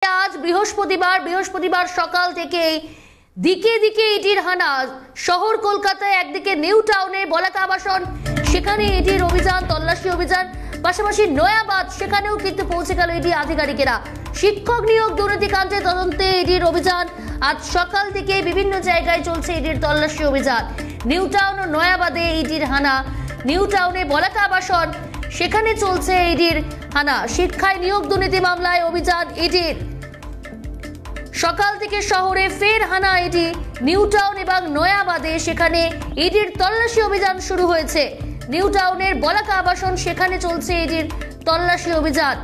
আজ বৃহস্পতিবার সকাল থেকে দিকে দিকে ইডির হানা। শহর কলকাতায় একদিকে নিউ টাউনে বলাকা আবাসন, সেখানে ইডির অভিযান, তল্লাশি অভিযান, পাশাপাশি নয়াবাদ সেখানেও কিন্তু পৌঁছে গেল ইডি আধিকারিকেরা। শিক্ষক নিয়োগ দুর্নীতিকাণ্ডে তদন্তে ইডির অভিযান। আজ সকাল থেকে বিভিন্ন জায়গায় চলছে ইডির তল্লাশি অভিযান। নিউ টাউন ও নয়াবাদে ইডির হানা। নিউ টাউনে বলাকা আবাসন, সেখানে চলছে ইডির হানা। শিক্ষায় নিয়োগ দুর্নীতি মামলায় অভিযান ইডির। সকাল থেকে শহরে ফের হানা ইডি। নিউ টাউন এবং নয়াবাদে সেখানে ইডির তল্লাশি অভিযান শুরু হয়েছে। নিউ টাউনের বলাকা আবাসন, সেখানে চলছে ইডির তল্লাশি অভিযান।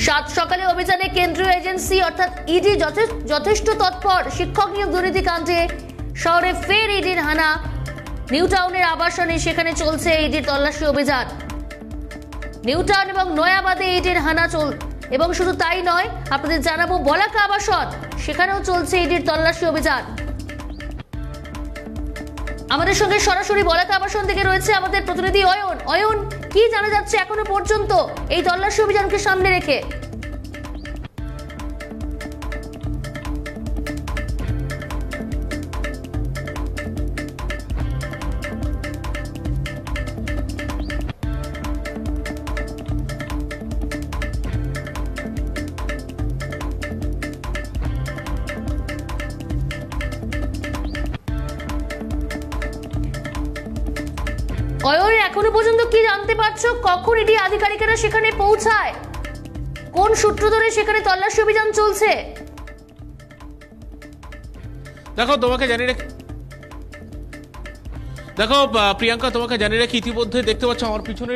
সাত সকালে অভিযানে কেন্দ্রীয় এজেন্সি অর্থাৎ ইডি যথেষ্ট তৎপর। শিক্ষক নিয়োগ দুর্নীতি কাণ্ডে শহরে ফের ইডির হানা। নিউ টাউনের আবাসনে সেখানে চলছে ইডির তল্লাশি অভিযান। নিউ টাউন এবং নয়াবাদে ইডির হানা এবং শুধু তাই নয়, আপনাদের জানাবো বলাকা আবাসন, সেখানেও চলছে ইডির তল্লাশি অভিযান। আমাদের সঙ্গে সরাসরি বলাকা আবাসন থেকে রয়েছে আমাদের প্রতিনিধি অয়ন। অয়ন, কি জানা যাচ্ছে এখনো পর্যন্ত এই তল্লাশি অভিযানকে সামনে রেখে? অয়ন, এখনো পর্যন্ত কি জানতে পারছো? কখন ইডি আধিকারিকেরা সেখানে পৌঁছায়? কোন সূত্র ধরে সেখানে তল্লাশি অভিযান চলছে? দেখো প্রিয়াঙ্কা, তোমাকে জানিয়ে রাখি, ইতিমধ্যে দেখতে পাচ্ছ আমার পিছনে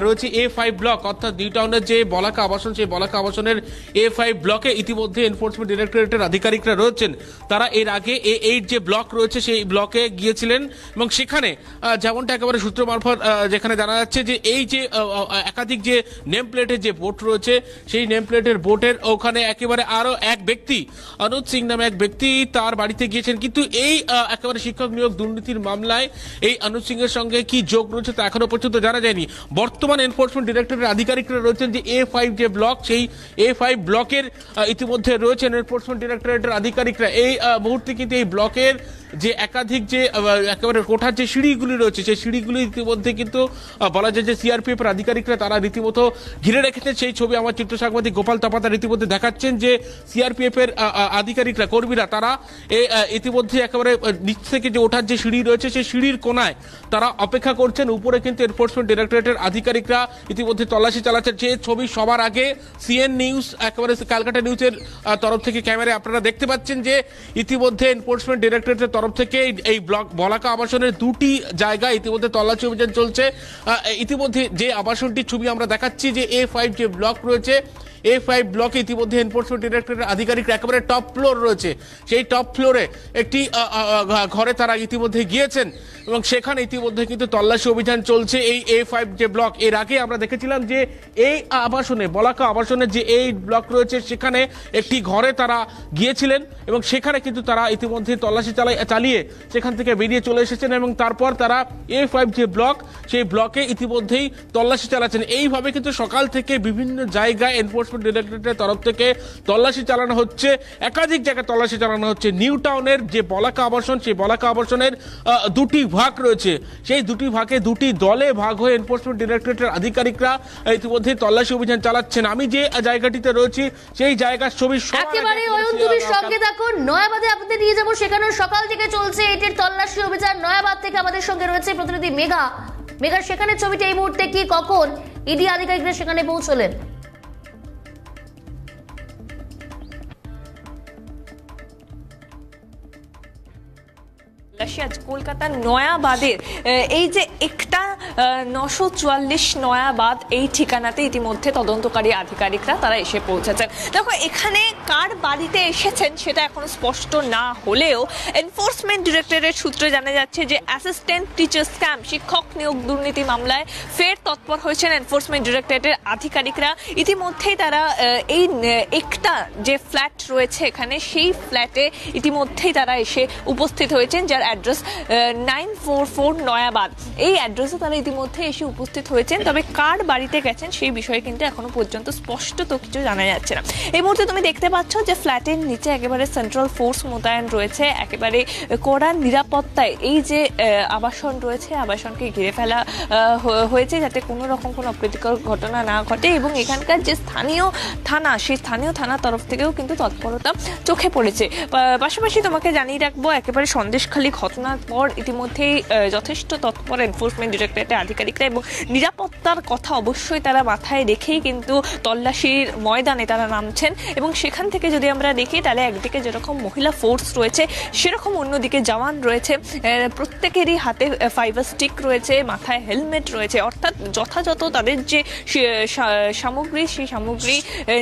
রয়েছে A5 ব্লক, অর্থাৎ নিউ টাউনের যে বলাকা আবাসন, সেই বলাকা আবাসনের A5 ব্লকে ইতিমধ্যে এনফোর্সমেন্ট ডিরেক্টরেটের আধিকারিকরা রয়েছেন। তারা এর আগে A8 যে ব্লক রয়েছে সেই ব্লকে গিয়েছিলেন এবং সেখানে যেমনটা একেবারে সূত্র মারফত যেখানে জানা যাচ্ছে যে এই যে একাধিক যে নেম প্লেটের যে বোর্ড রয়েছে, সেই নেম প্লেটের বোর্ডের ওখানে একেবারে আরো এক ব্যক্তি, অনুজ সিং নামে এক ব্যক্তি, তার বাড়িতে গিয়েছেন। কিন্তু এই একেবারে শিক্ষক নিয়োগ দুর্নীতির মামলায় এই অনুজ সিং এর সঙ্গে কি যোগ রয়েছে তা এখনো পর্যন্ত জানা যায়নি। বর্তমান এনফোর্সমেন্ট ডিরেক্টরেটের আধিকারিকরা রয়েছেন যে A5 যে ব্লক, সেই A5 ব্লকের ইতিমধ্যে রয়েছেন এনফোর্সমেন্ট ডিরেক্টরেটের আধিকারিকরা। এই মুহূর্তে কিন্তু এই ব্লকের যে একাধিক যে একেবারে কোঠার যে সিঁড়িগুলি রয়েছে, সেই সিঁড়িগুলি ইতিমধ্যে কিন্তু বলা যায় যে সিআরপিএফ এর আধিকারিকরা তারা রীতিমতো ঘিরে রেখেছেন। সেই ছবি আমার চিত্র সাংবাদিক গোপাল তাপাতা রীতিমধ্যে দেখাচ্ছেন যে সিআরপিএফ এর আধিকারিকরা, কর্মীরা, তারা ইতিমধ্যে একেবারে নিচ থেকে যে ওঠার যে সিঁড়ি রয়েছে সেই সিঁড়ির কোনায় তারা অপেক্ষা করছেন। উপরে কিন্তু এনফোর্সমেন্ট ডিরেক্টরেটের আধিকারিকরা ইতিমধ্যে তল্লাশি চালাচ্ছেন। যে ছবি সবার আগে সিএন নিউজ, একেবারে ক্যালকাটা নিউজের তরফ থেকে ক্যামেরায় আপনারা দেখতে পাচ্ছেন যে ইতিমধ্যে এনফোর্সমেন্ট ডিরেক্টরেটের তরফ থেকে এই ব্লক বলাকা আবাসনের দুটি জায়গায় ইতিমধ্যে তল্লাশি অভিযান চলছে। ইতিমধ্যে যে আবাসনটির ছবি আমরা দেখাচ্ছি, যে A5 যে ব্লক রয়েছে, A5 ব্লকে ইতিমধ্যে এনফোর্সমেন্ট ডিরেক্টরেটের আধিকারিকরা একেবারে টপ ফ্লোর রয়েছে, সেই টপ ফ্লোরে একটি ঘরে তারা ইতিমধ্যে গিয়েছেন এবং সেখানে ইতিমধ্যে কিন্তু তল্লাশি অভিযান চলছে এই A5 যে ব্লক। এর আগে আমরা দেখেছিলাম যে এই আবাসনে, বলাকা আবাসনের যে এই ব্লক রয়েছে, সেখানে একটি ঘরে তারা গিয়েছিলেন এবং সেখানে কিন্তু তারা ইতিমধ্যে তল্লাশি চালিয়ে সেখান থেকে বেরিয়ে চলে এসেছেন এবং তারপর তারা A5 যে ব্লক, সেই ব্লকে ইতিমধ্যেই তল্লাশি চালাচ্ছেন। এইভাবে কিন্তু সকাল থেকে বিভিন্ন জায়গায় এনফোর্সমেন্ট ডিরেক্টরেটের তরফ থেকে তল্লাশি চালানো হচ্ছে, একাধিক জায়গায় তল্লাশি চালানো হচ্ছে। নিউ টাউনের যে বলাকা আবাসন, সেই বলাকা আবাসনের দুটি ভাগ রয়েছে, সেই দুটি ভাগে দুটি দলে ভাগ হয়ে এনফোর্সমেন্ট ডিরেক্টরেটের আধিকারিকরা ইতিমধ্যে তল্লাশি অভিযান চালাচ্ছেন। আমি যে জায়গাটিতে রয়েছি সেই জায়গার ছবি একেবারে অয়ন, তুমি সঙ্গে থাকো। নয়াবাদে আপনাদের নিয়ে যাবো, সেখানে সকাল থেকে চলছে এটির তল্লাশি অভিযান। নয়াবাদ থেকে আমাদের সঙ্গে রয়েছে প্রতিনিধি মেঘা। মেঘা, সেখানে ছবিটা এই মুহূর্তে কি, কখন ইডি আধিকারিকরা সেখানে পৌঁছলেন? আজ কলকাতার নয়াবাদের এই যে একটা 944 নয়াবাদ, এই ঠিকানাতে ইতিমধ্যে তদন্তকারী আধিকারিকরা তারা এসে পৌঁছেছেন। দেখো, এখানে কার বাড়িতে এসেছেন সেটা এখনো স্পষ্ট না হলেও এনফোর্সমেন্ট ডিরেক্টরেটের সূত্রে জানা যাচ্ছে যে অ্যাসিস্ট্যান্ট টিচার স্ক্যাম, শিক্ষক নিয়োগ দুর্নীতি মামলায় ফের তৎপর হয়েছেন এনফোর্সমেন্ট ডিরেক্টরেটের আধিকারিকরা। ইতিমধ্যেই তারা এই একটা যে ফ্ল্যাট রয়েছে এখানে, সেই ফ্ল্যাটে ইতিমধ্যেই তারা এসে উপস্থিত হয়েছেন, যার অ্যাড্রেস 944 নয়াবাদ। এই অ্যাড্রেসে তারা ইতিমধ্যে এসে উপস্থিত হয়েছেন, তবে কার বাড়িতে গেছেন সেই বিষয়ে কিন্তু এখনো পর্যন্ত স্পষ্ট তো কিছু জানা যাচ্ছে না। এই মুহূর্তে তুমি দেখতে পাচ্ছ যে ফ্ল্যাটের নিচে একেবারে সেন্ট্রাল ফোর্স মোতায়েন রয়েছে, একেবারে কড়া নিরাপত্তায় এই যে আবাসন রয়েছে, আবাসনকে ঘিরে ফেলা হয়েছে যাতে কোনো রকম কোনো অপ্রীতিকর ঘটনা না ঘটে। এবং এখানকার যে স্থানীয় থানা, সেই স্থানীয় থানার তরফ থেকেও কিন্তু তৎপরতা চোখে পড়েছে। পাশাপাশি তোমাকে জানিয়ে রাখবো, একেবারে সন্দেশখালী ঘটনার পর ইতিমধ্যেই যথেষ্ট তৎপর এনফোর্সমেন্ট ডিরেক্টরেটের আধিকারিকরা, এবং নিরাপত্তার কথা অবশ্যই তারা মাথায় রেখেই কিন্তু তল্লাশির ময়দানে তারা নামছেন। এবং সেখান থেকে যদি আমরা দেখি তাহলে একদিকে যেরকম মহিলা ফোর্স রয়েছে, সেরকম অন্যদিকে জওয়ান রয়েছে, প্রত্যেকেরই হাতে ফাইবার স্টিক রয়েছে, মাথায় হেলমেট রয়েছে, অর্থাৎ যথাযথ তাদের যে সামগ্রী, সেই সামগ্রী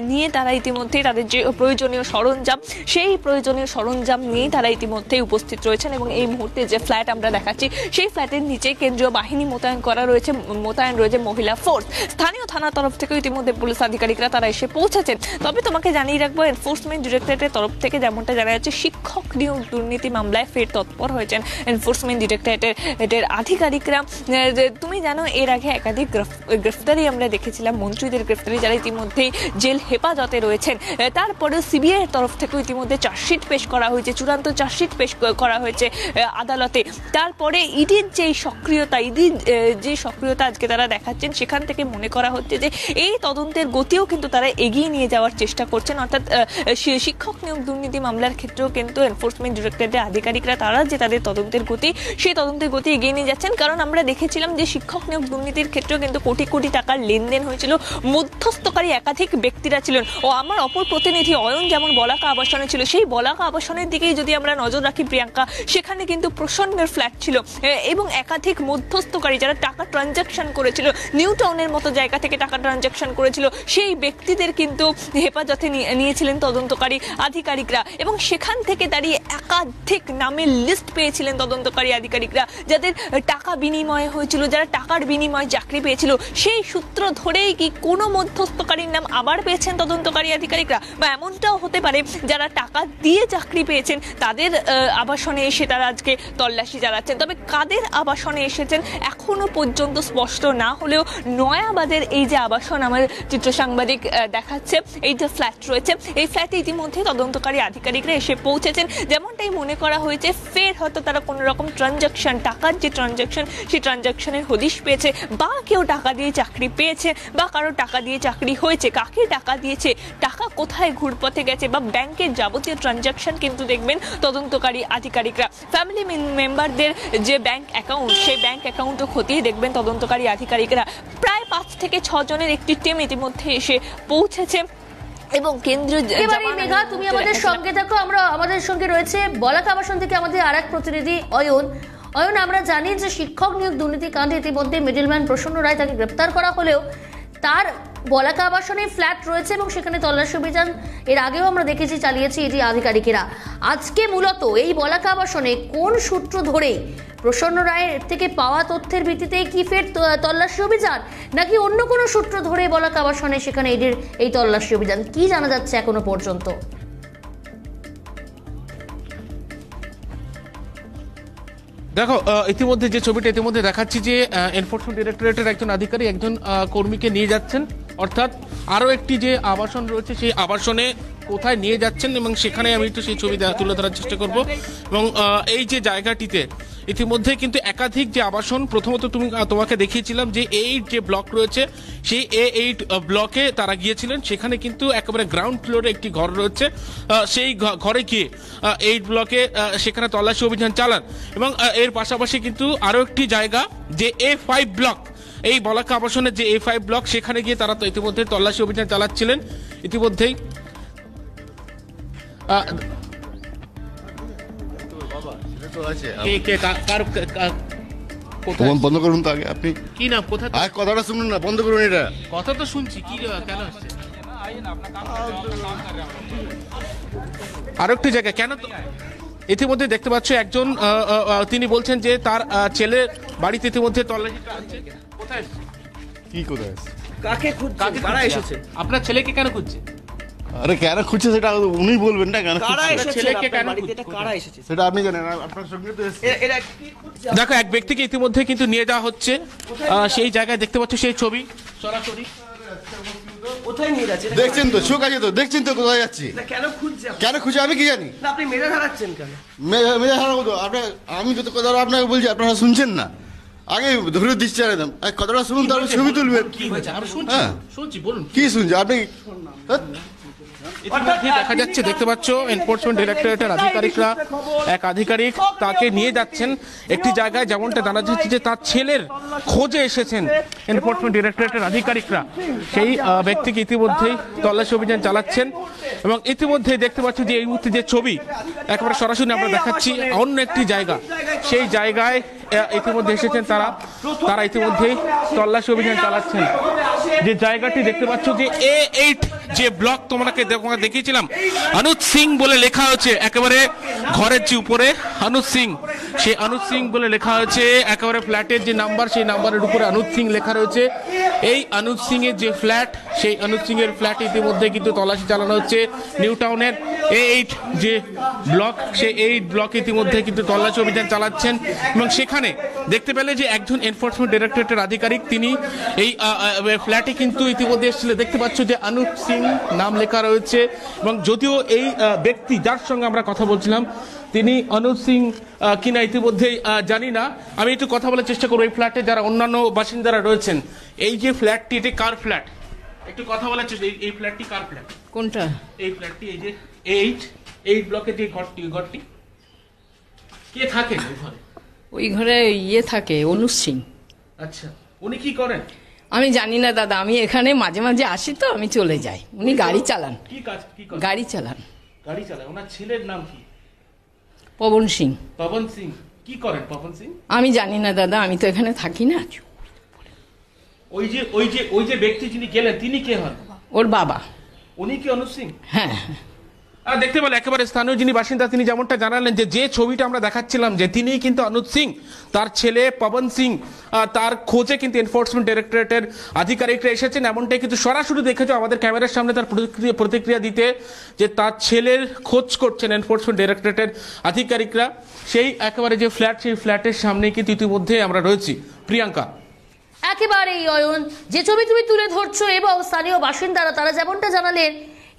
নিয়ে তারা ইতিমধ্যেই তাদের যে প্রয়োজনীয় সরঞ্জাম, সেই প্রয়োজনীয় সরঞ্জাম নিয়েই তারা ইতিমধ্যেই উপস্থিত রয়েছেন। এবং এই মুহূর্তে যে ফ্ল্যাট আমরা দেখাচ্ছি, সেই ফ্ল্যাটের নিচে কেন্দ্রীয় বাহিনী মোতায়েন রয়েছে মহিলা ফোর্স। স্থানীয় থানার তরফ থেকে ইতিমধ্যে পুলিশ আধিকারিকরা তারা এসে পৌঁছেছেন। তবে তোমাকে জানিয়ে রাখবো, এনফোর্সমেন্ট ডিরেক্টরেটের তরফ থেকে যেমনটা জানা যাচ্ছে, শিক্ষক নিয়োগ দুর্নীতি মামলায় ফের তৎপর হয়েছেন এনফোর্সমেন্ট ডিরেক্টরেটের আধিকারিকরা। তুমি জানো, এর আগে একাধিক গ্রেফতারি আমরা দেখেছিলাম, মন্ত্রীদের গ্রেফতারি, যারা ইতিমধ্যেই জেল হেফাজতে রয়েছেন। তারপরেও সিবিআই এর তরফ থেকে ইতিমধ্যে চার্জশিট পেশ করা হয়েছে, চূড়ান্ত চার্জশিট পেশ করা হয়েছে আদালতে। তারপরে ইডির যে সক্রিয়তা আজকে তারা দেখাচ্ছেন, সেখান থেকে মনে করা হচ্ছে যে এই তদন্তের গতিও কিন্তু তারা এগিয়ে নিয়ে যাওয়ার চেষ্টা করছেন। অর্থাৎ শিক্ষক নিয়োগ দুর্নীতি মামলার ক্ষেত্রেও কিন্তু এনফোর্সমেন্ট ডিরেক্টরেটের আধিকারিকরা তারা যে তাদের তদন্তের গতি, সেই তদন্তের গতি এগিয়ে নিয়ে যাচ্ছেন। কারণ আমরা দেখেছিলাম যে শিক্ষক নিয়োগ দুর্নীতির ক্ষেত্রেও কিন্তু কোটি কোটি টাকার লেনদেন হয়েছিল, মধ্যস্থকারী একাধিক ব্যক্তিরা ছিলেন। ও আমার অপর প্রতিনিধি অয়ন যেমন বলাকা আবাসনে ছিল, সেই বলাকা আবাসনের দিকেই যদি আমরা নজর রাখি প্রিয়াঙ্কা, সেখানে কিন্তু প্রসন্নের ফ্ল্যাট ছিল এবং একাধিক মধ্যস্থকারী যারা টাকা ট্রানজাকশন করেছিল, নিউ টাউনের মতো জায়গা থেকে টাকা ট্রানজাকশন করেছিল, সেই ব্যক্তিদের কিন্তু হেফাজতে নিয়েছিলেন তদন্তকারী আধিকারিকরা। এবং সেখান থেকে দাঁড়িয়ে একাধিক নামের লিস্ট পেয়েছিলেন তদন্তকারী আধিকারিকরা, যাদের টাকা বিনিময় হয়েছিল, যারা টাকার বিনিময়ে চাকরি পেয়েছিল। সেই সূত্র ধরেই কি কোনো মধ্যস্থকারীর নাম আবার পেয়েছেন তদন্তকারী আধিকারিকরা, বা এমনটাও হতে পারে যারা টাকা দিয়ে চাকরি পেয়েছেন তাদের আবাসনে এসে তারা আজকে তল্লাশি চালাচ্ছেন। তবে কাদের আবাসনে এসেছেন এখনো পর্যন্ত স্পষ্ট না হলেও নয়াবাদের এই যে আবাসন আমার চিত্র সাংবাদিক দেখাচ্ছে, এই যে ফ্ল্যাট রয়েছে, এই ফ্ল্যাটে ইতিমধ্যে তদন্তকারী আধিকারিকরা এসে পৌঁছেছেন। যেমনটাই মনে করা হয়েছে, ফের হয়তো তারা কোনো রকম ট্রানজাকশন, টাকার যে ট্রানজাকশন, সেই ট্রানজাকশনের হদিশ পেয়েছে, বা কেউ টাকা দিয়ে চাকরি পেয়েছে, বা কারো টাকা দিয়ে চাকরি হয়েছে, কাকে টাকা দিয়েছে, টাকা কোথায় ঘুরপথে গেছে, বা ব্যাংকের যাবতীয় ট্রানজাকশন কিন্তু দেখবেন তদন্তকারী আধিকারিকরা। ফ্যামিলি মেম্বারদের যে ব্যাংক অ্যাকাউন্ট, সেই ব্যাংক অ্যাকাউন্টও খতিয়ে দেখবেন তদন্তকারী আধিকারিকরা। প্রায় 5 থেকে 6 জনের একটি টিম ইতিমধ্যে এসে পৌঁছেছে। এবং কেন্দ্রীয় মেঘা, তুমি আমাদের সঙ্গে থাকো। আমাদের সঙ্গে রয়েছে বলাকা আবাসন থেকে আমাদের আরেক প্রতিনিধি অয়ন। আমরা জানি যে শিক্ষক নিয়োগ দুর্নীতি কাণ্ডে ইতিমধ্যে মিডলম্যান প্রসন্ন রায়, তাকে গ্রেপ্তার করা হলেও তার বলাকা আবাসনে ফ্ল্যাট রয়েছে এবং সেখানে তল্লাশি অভিযান এর আগেও আমরা দেখেছি চালিয়েছি এটি আধিকারিকেরা। আজকে মূলত এই বলাকা আবাসনে কোন সূত্র ধরে প্রসন্ন রায়ের থেকে পাওয়া তথ্যের ভিত্তিতে কি ফের তল্লাশি অভিযান, নাকি অন্য কোনো সূত্র ধরে বলাকা আবাসনে সেখানে এটির এই তল্লাশি অভিযান, কি জানা যাচ্ছে এখনো পর্যন্ত? দেখো, ইতিমধ্যে যে ছবিটা ইতিমধ্যে দেখাচ্ছি যে এনফোর্সমেন্ট ডিরেক্টরেটের একজন আধিকারিক একজন কর্মীকে নিয়ে যাচ্ছেন, অর্থাৎ আরও একটি যে আবাসন রয়েছে সেই আবাসনে কোথায় নিয়ে যাচ্ছেন, এবং সেখানে আমি একটু সেই ছবি তুলে ধরার চেষ্টা করব। এবং এই যে জায়গাটিতে ইতিমধ্যে কিন্তু একাধিক যে আবাসন, প্রথমত তোমাকে দেখিয়েছিলাম যে এই যে ব্লক রয়েছে, সেই A8 ব্লকে তারা গিয়েছিলেন। সেখানে কিন্তু একেবারে গ্রাউন্ড ফ্লোরে একটি ঘর রয়েছে, সেই ঘরে গিয়ে 8 ব্লকে সেখানে তল্লাশি অভিযান চালান। এবং এর পাশাপাশি কিন্তু আরও একটি জায়গা যে A5 ব্লক, এই বলাকা আবাসনের যে A5 ব্লক, সেখানে গিয়ে তারা তো ইতিমধ্যে তল্লাশি অভিযান চালাচ্ছিলেন। ইতিমধ্যেই বন্ধ করুন তো আগে, আপনি কি নাম, কোথায় কথাটা শুনুন না, বন্ধ করুন। এটা কথা তো শুনছি, কি কেন আসছে আরেকটি জায়গায় কেন? ইতিমধ্যে দেখতে পাচ্ছ একজন তিনি বলছেন যে তার ছেলে বাড়িতে ইতিমধ্যে তল্লাশি চালাচ্ছে। কোথায় কি কোথায় কাকে খুঁজছে, কারা এসেছে? আপনার ছেলেকে কেন খুঁজছে? আরে কেন খুঁজছে সেটা উনি বলবেন না, কেন কারা খুঁজছে? এসেছে ছেলেকে কেন বাড়িতে, এটা কারা এসেছে সেটা আপনি জানেন, আপনার সঙ্গে তো এসেছে। এরা কি খুঁজছে? দেখো এক ব্যক্তিকে ইতিমধ্যে কিন্তু নিয়ে যাওয়া হচ্ছে সেই জায়গায়, দেখতে পাচ্ছ সেই ছবি সরাসরি। কোথায় নিয়ে যাচ্ছে? দেখছেন তো, চোখ আছে তো, দেখছেন তো কোথায় যাচ্ছি, এটা কেন খুঁজছে আপনি? কেন খুঁজে আমি কি জানি। না, আপনি মেরে ধরাচ্ছেন কেন? মেয়ে হারাবো তো আপনার, আমি যত কথা আপনাকে বলছি আপনারা শুনছেন না, আগে ধরে দিচ্ছি একদম, কথাটা শুনুন তারপর ছবি তুলবেন। কি হয়েছে আমি শুনছি, হ্যাঁ। শুনছি, বলুন। কি শুনছে আপনি? হ্যাঁ? ইতিমধ্যে দেখা যাচ্ছে, দেখতে পাচ্ছ এনফোর্সমেন্ট ডিরেক্টরেটের আধিকারিকরা, এক আধিকারিক তাকে নিয়ে যাচ্ছেন একটি জায়গায়, যেমনটা জানা যাচ্ছে যে তার ছেলের খোঁজে এসেছেন এনফোর্সমেন্ট ডিরেক্টরেটের আধিকারিকরা। সেই ব্যক্তিকে ইতিমধ্যেই তল্লাশি অভিযান চালাচ্ছেন এবং ইতিমধ্যে দেখতে পাচ্ছ যে এই মুহূর্তে যে ছবি একেবারে সরাসরি আমরা দেখাচ্ছি অন্য একটি জায়গা, সেই জায়গায় ইতিমধ্যে এসেছেন তারা ইতিমধ্যেই তল্লাশি অভিযান চালাচ্ছেন। যে জায়গাটি দেখতে পাচ্ছ যে A8 যে ব্লক তোমাকে দেখিয়েছিলাম, অনুজ সিং বলে লেখা হয়েছে একেবারে ঘরের যে উপরে অনুজ সিং, সেই অনুজ সিং বলে লেখা হয়েছে একেবারে ফ্ল্যাটের যে নাম্বার, সেই নাম্বারের উপরে অনুজ সিং লেখা রয়েছে। এই অনুজ সিং এর যে ফ্ল্যাট, সেই অনুজ সিং এর ফ্ল্যাট ইতিমধ্যে কিন্তু তল্লাশি চালানো হচ্ছে। নিউ টাউনের A8 যে ব্লক, সেই A8 ব্লক ইতিমধ্যে কিন্তু তল্লাশি অভিযান চালাচ্ছেন এবং সেখানে দেখতে পেলে যে একজন এনফোর্সমেন্ট ডিরেক্টরেটের আধিকারিক তিনি এই ফ্ল্যাটে কিন্তু ইতিমধ্যে এসেছিলেন। দেখতে পাচ্ছ যে অনুজ সিং নাম লেখা রয়েছে এবং যদিও এই ব্যক্তি যার সঙ্গে আমরা কথা বলছিলাম তিনি অনুজ সিং কিনা ইতিমধ্যেই জানি না। আমি একটু কথা বলার চেষ্টা করবো এই ফ্ল্যাটে যারা অন্যান্য বাসিন্দারা রয়েছেন। এই যে ফ্ল্যাটটি, এটি কার ফ্ল্যাট? একটু কথা বলার চেষ্টা, এই ফ্ল্যাটটি কার ফ্ল্যাট? কোনটা? এই ফ্ল্যাটটি, এই যে A8 ব্লকের যে ঘরটি কে থাকেন ওই ঘরে? ওই ঘরে থাকে অনুজ সিং। আচ্ছা, উনি কি করেন? আমি জানি না দাদা, আমি এখানে মাঝে মাঝে আসি তো, আমি চলে যাই। উনি গাড়ি চালান। কি কাজ কি করেন? গাড়ি চালান। গাড়ি চালায়। ওনার ছেলের নাম কি? পবন সিং। পবন সিং। কি করেন পবন সিং? আমি জানি না দাদা, আমি তো এখানে থাকি না। ওই যে ব্যক্তি যিনি গেলেন তিনি কে হন? ওর বাবা। উনি কি অনুজ সিং? হ্যাঁ। আর দেখতে পেলে একেবারে স্থানীয় যিনি বাসিন্দা তিনি যেমনটা জানালেন যে ছবিটা আমরা দেখাচ্ছিলাম যে তিনি কিন্তু অনুজ সিং, তার ছেলে পবন সিং, তার খোঁজে কিন্তু এনফোর্সমেন্ট ডিরেক্টরেটের আধিকারিকরা এসেছেন। এমনটাই কিন্তু সরাসরি দেখেছো আমাদের ক্যামেরার সামনে তার প্রতিক্রিয়া দিতে, যে তার ছেলের খোঁজ করছেন এনফোর্সমেন্ট ডিরেক্টরেটের আধিকারিকরা। সেই একেবারে যে ফ্ল্যাট, সেই ফ্ল্যাটের সামনে কিন্তু ইতিমধ্যে আমরা রয়েছি। প্রিয়াঙ্কা, একেবারেই অয়ন, যে ছবি তুমি তুলে ধরছো এবং স্থানীয় বাসিন্দারা তারা যেমনটা জানালেন,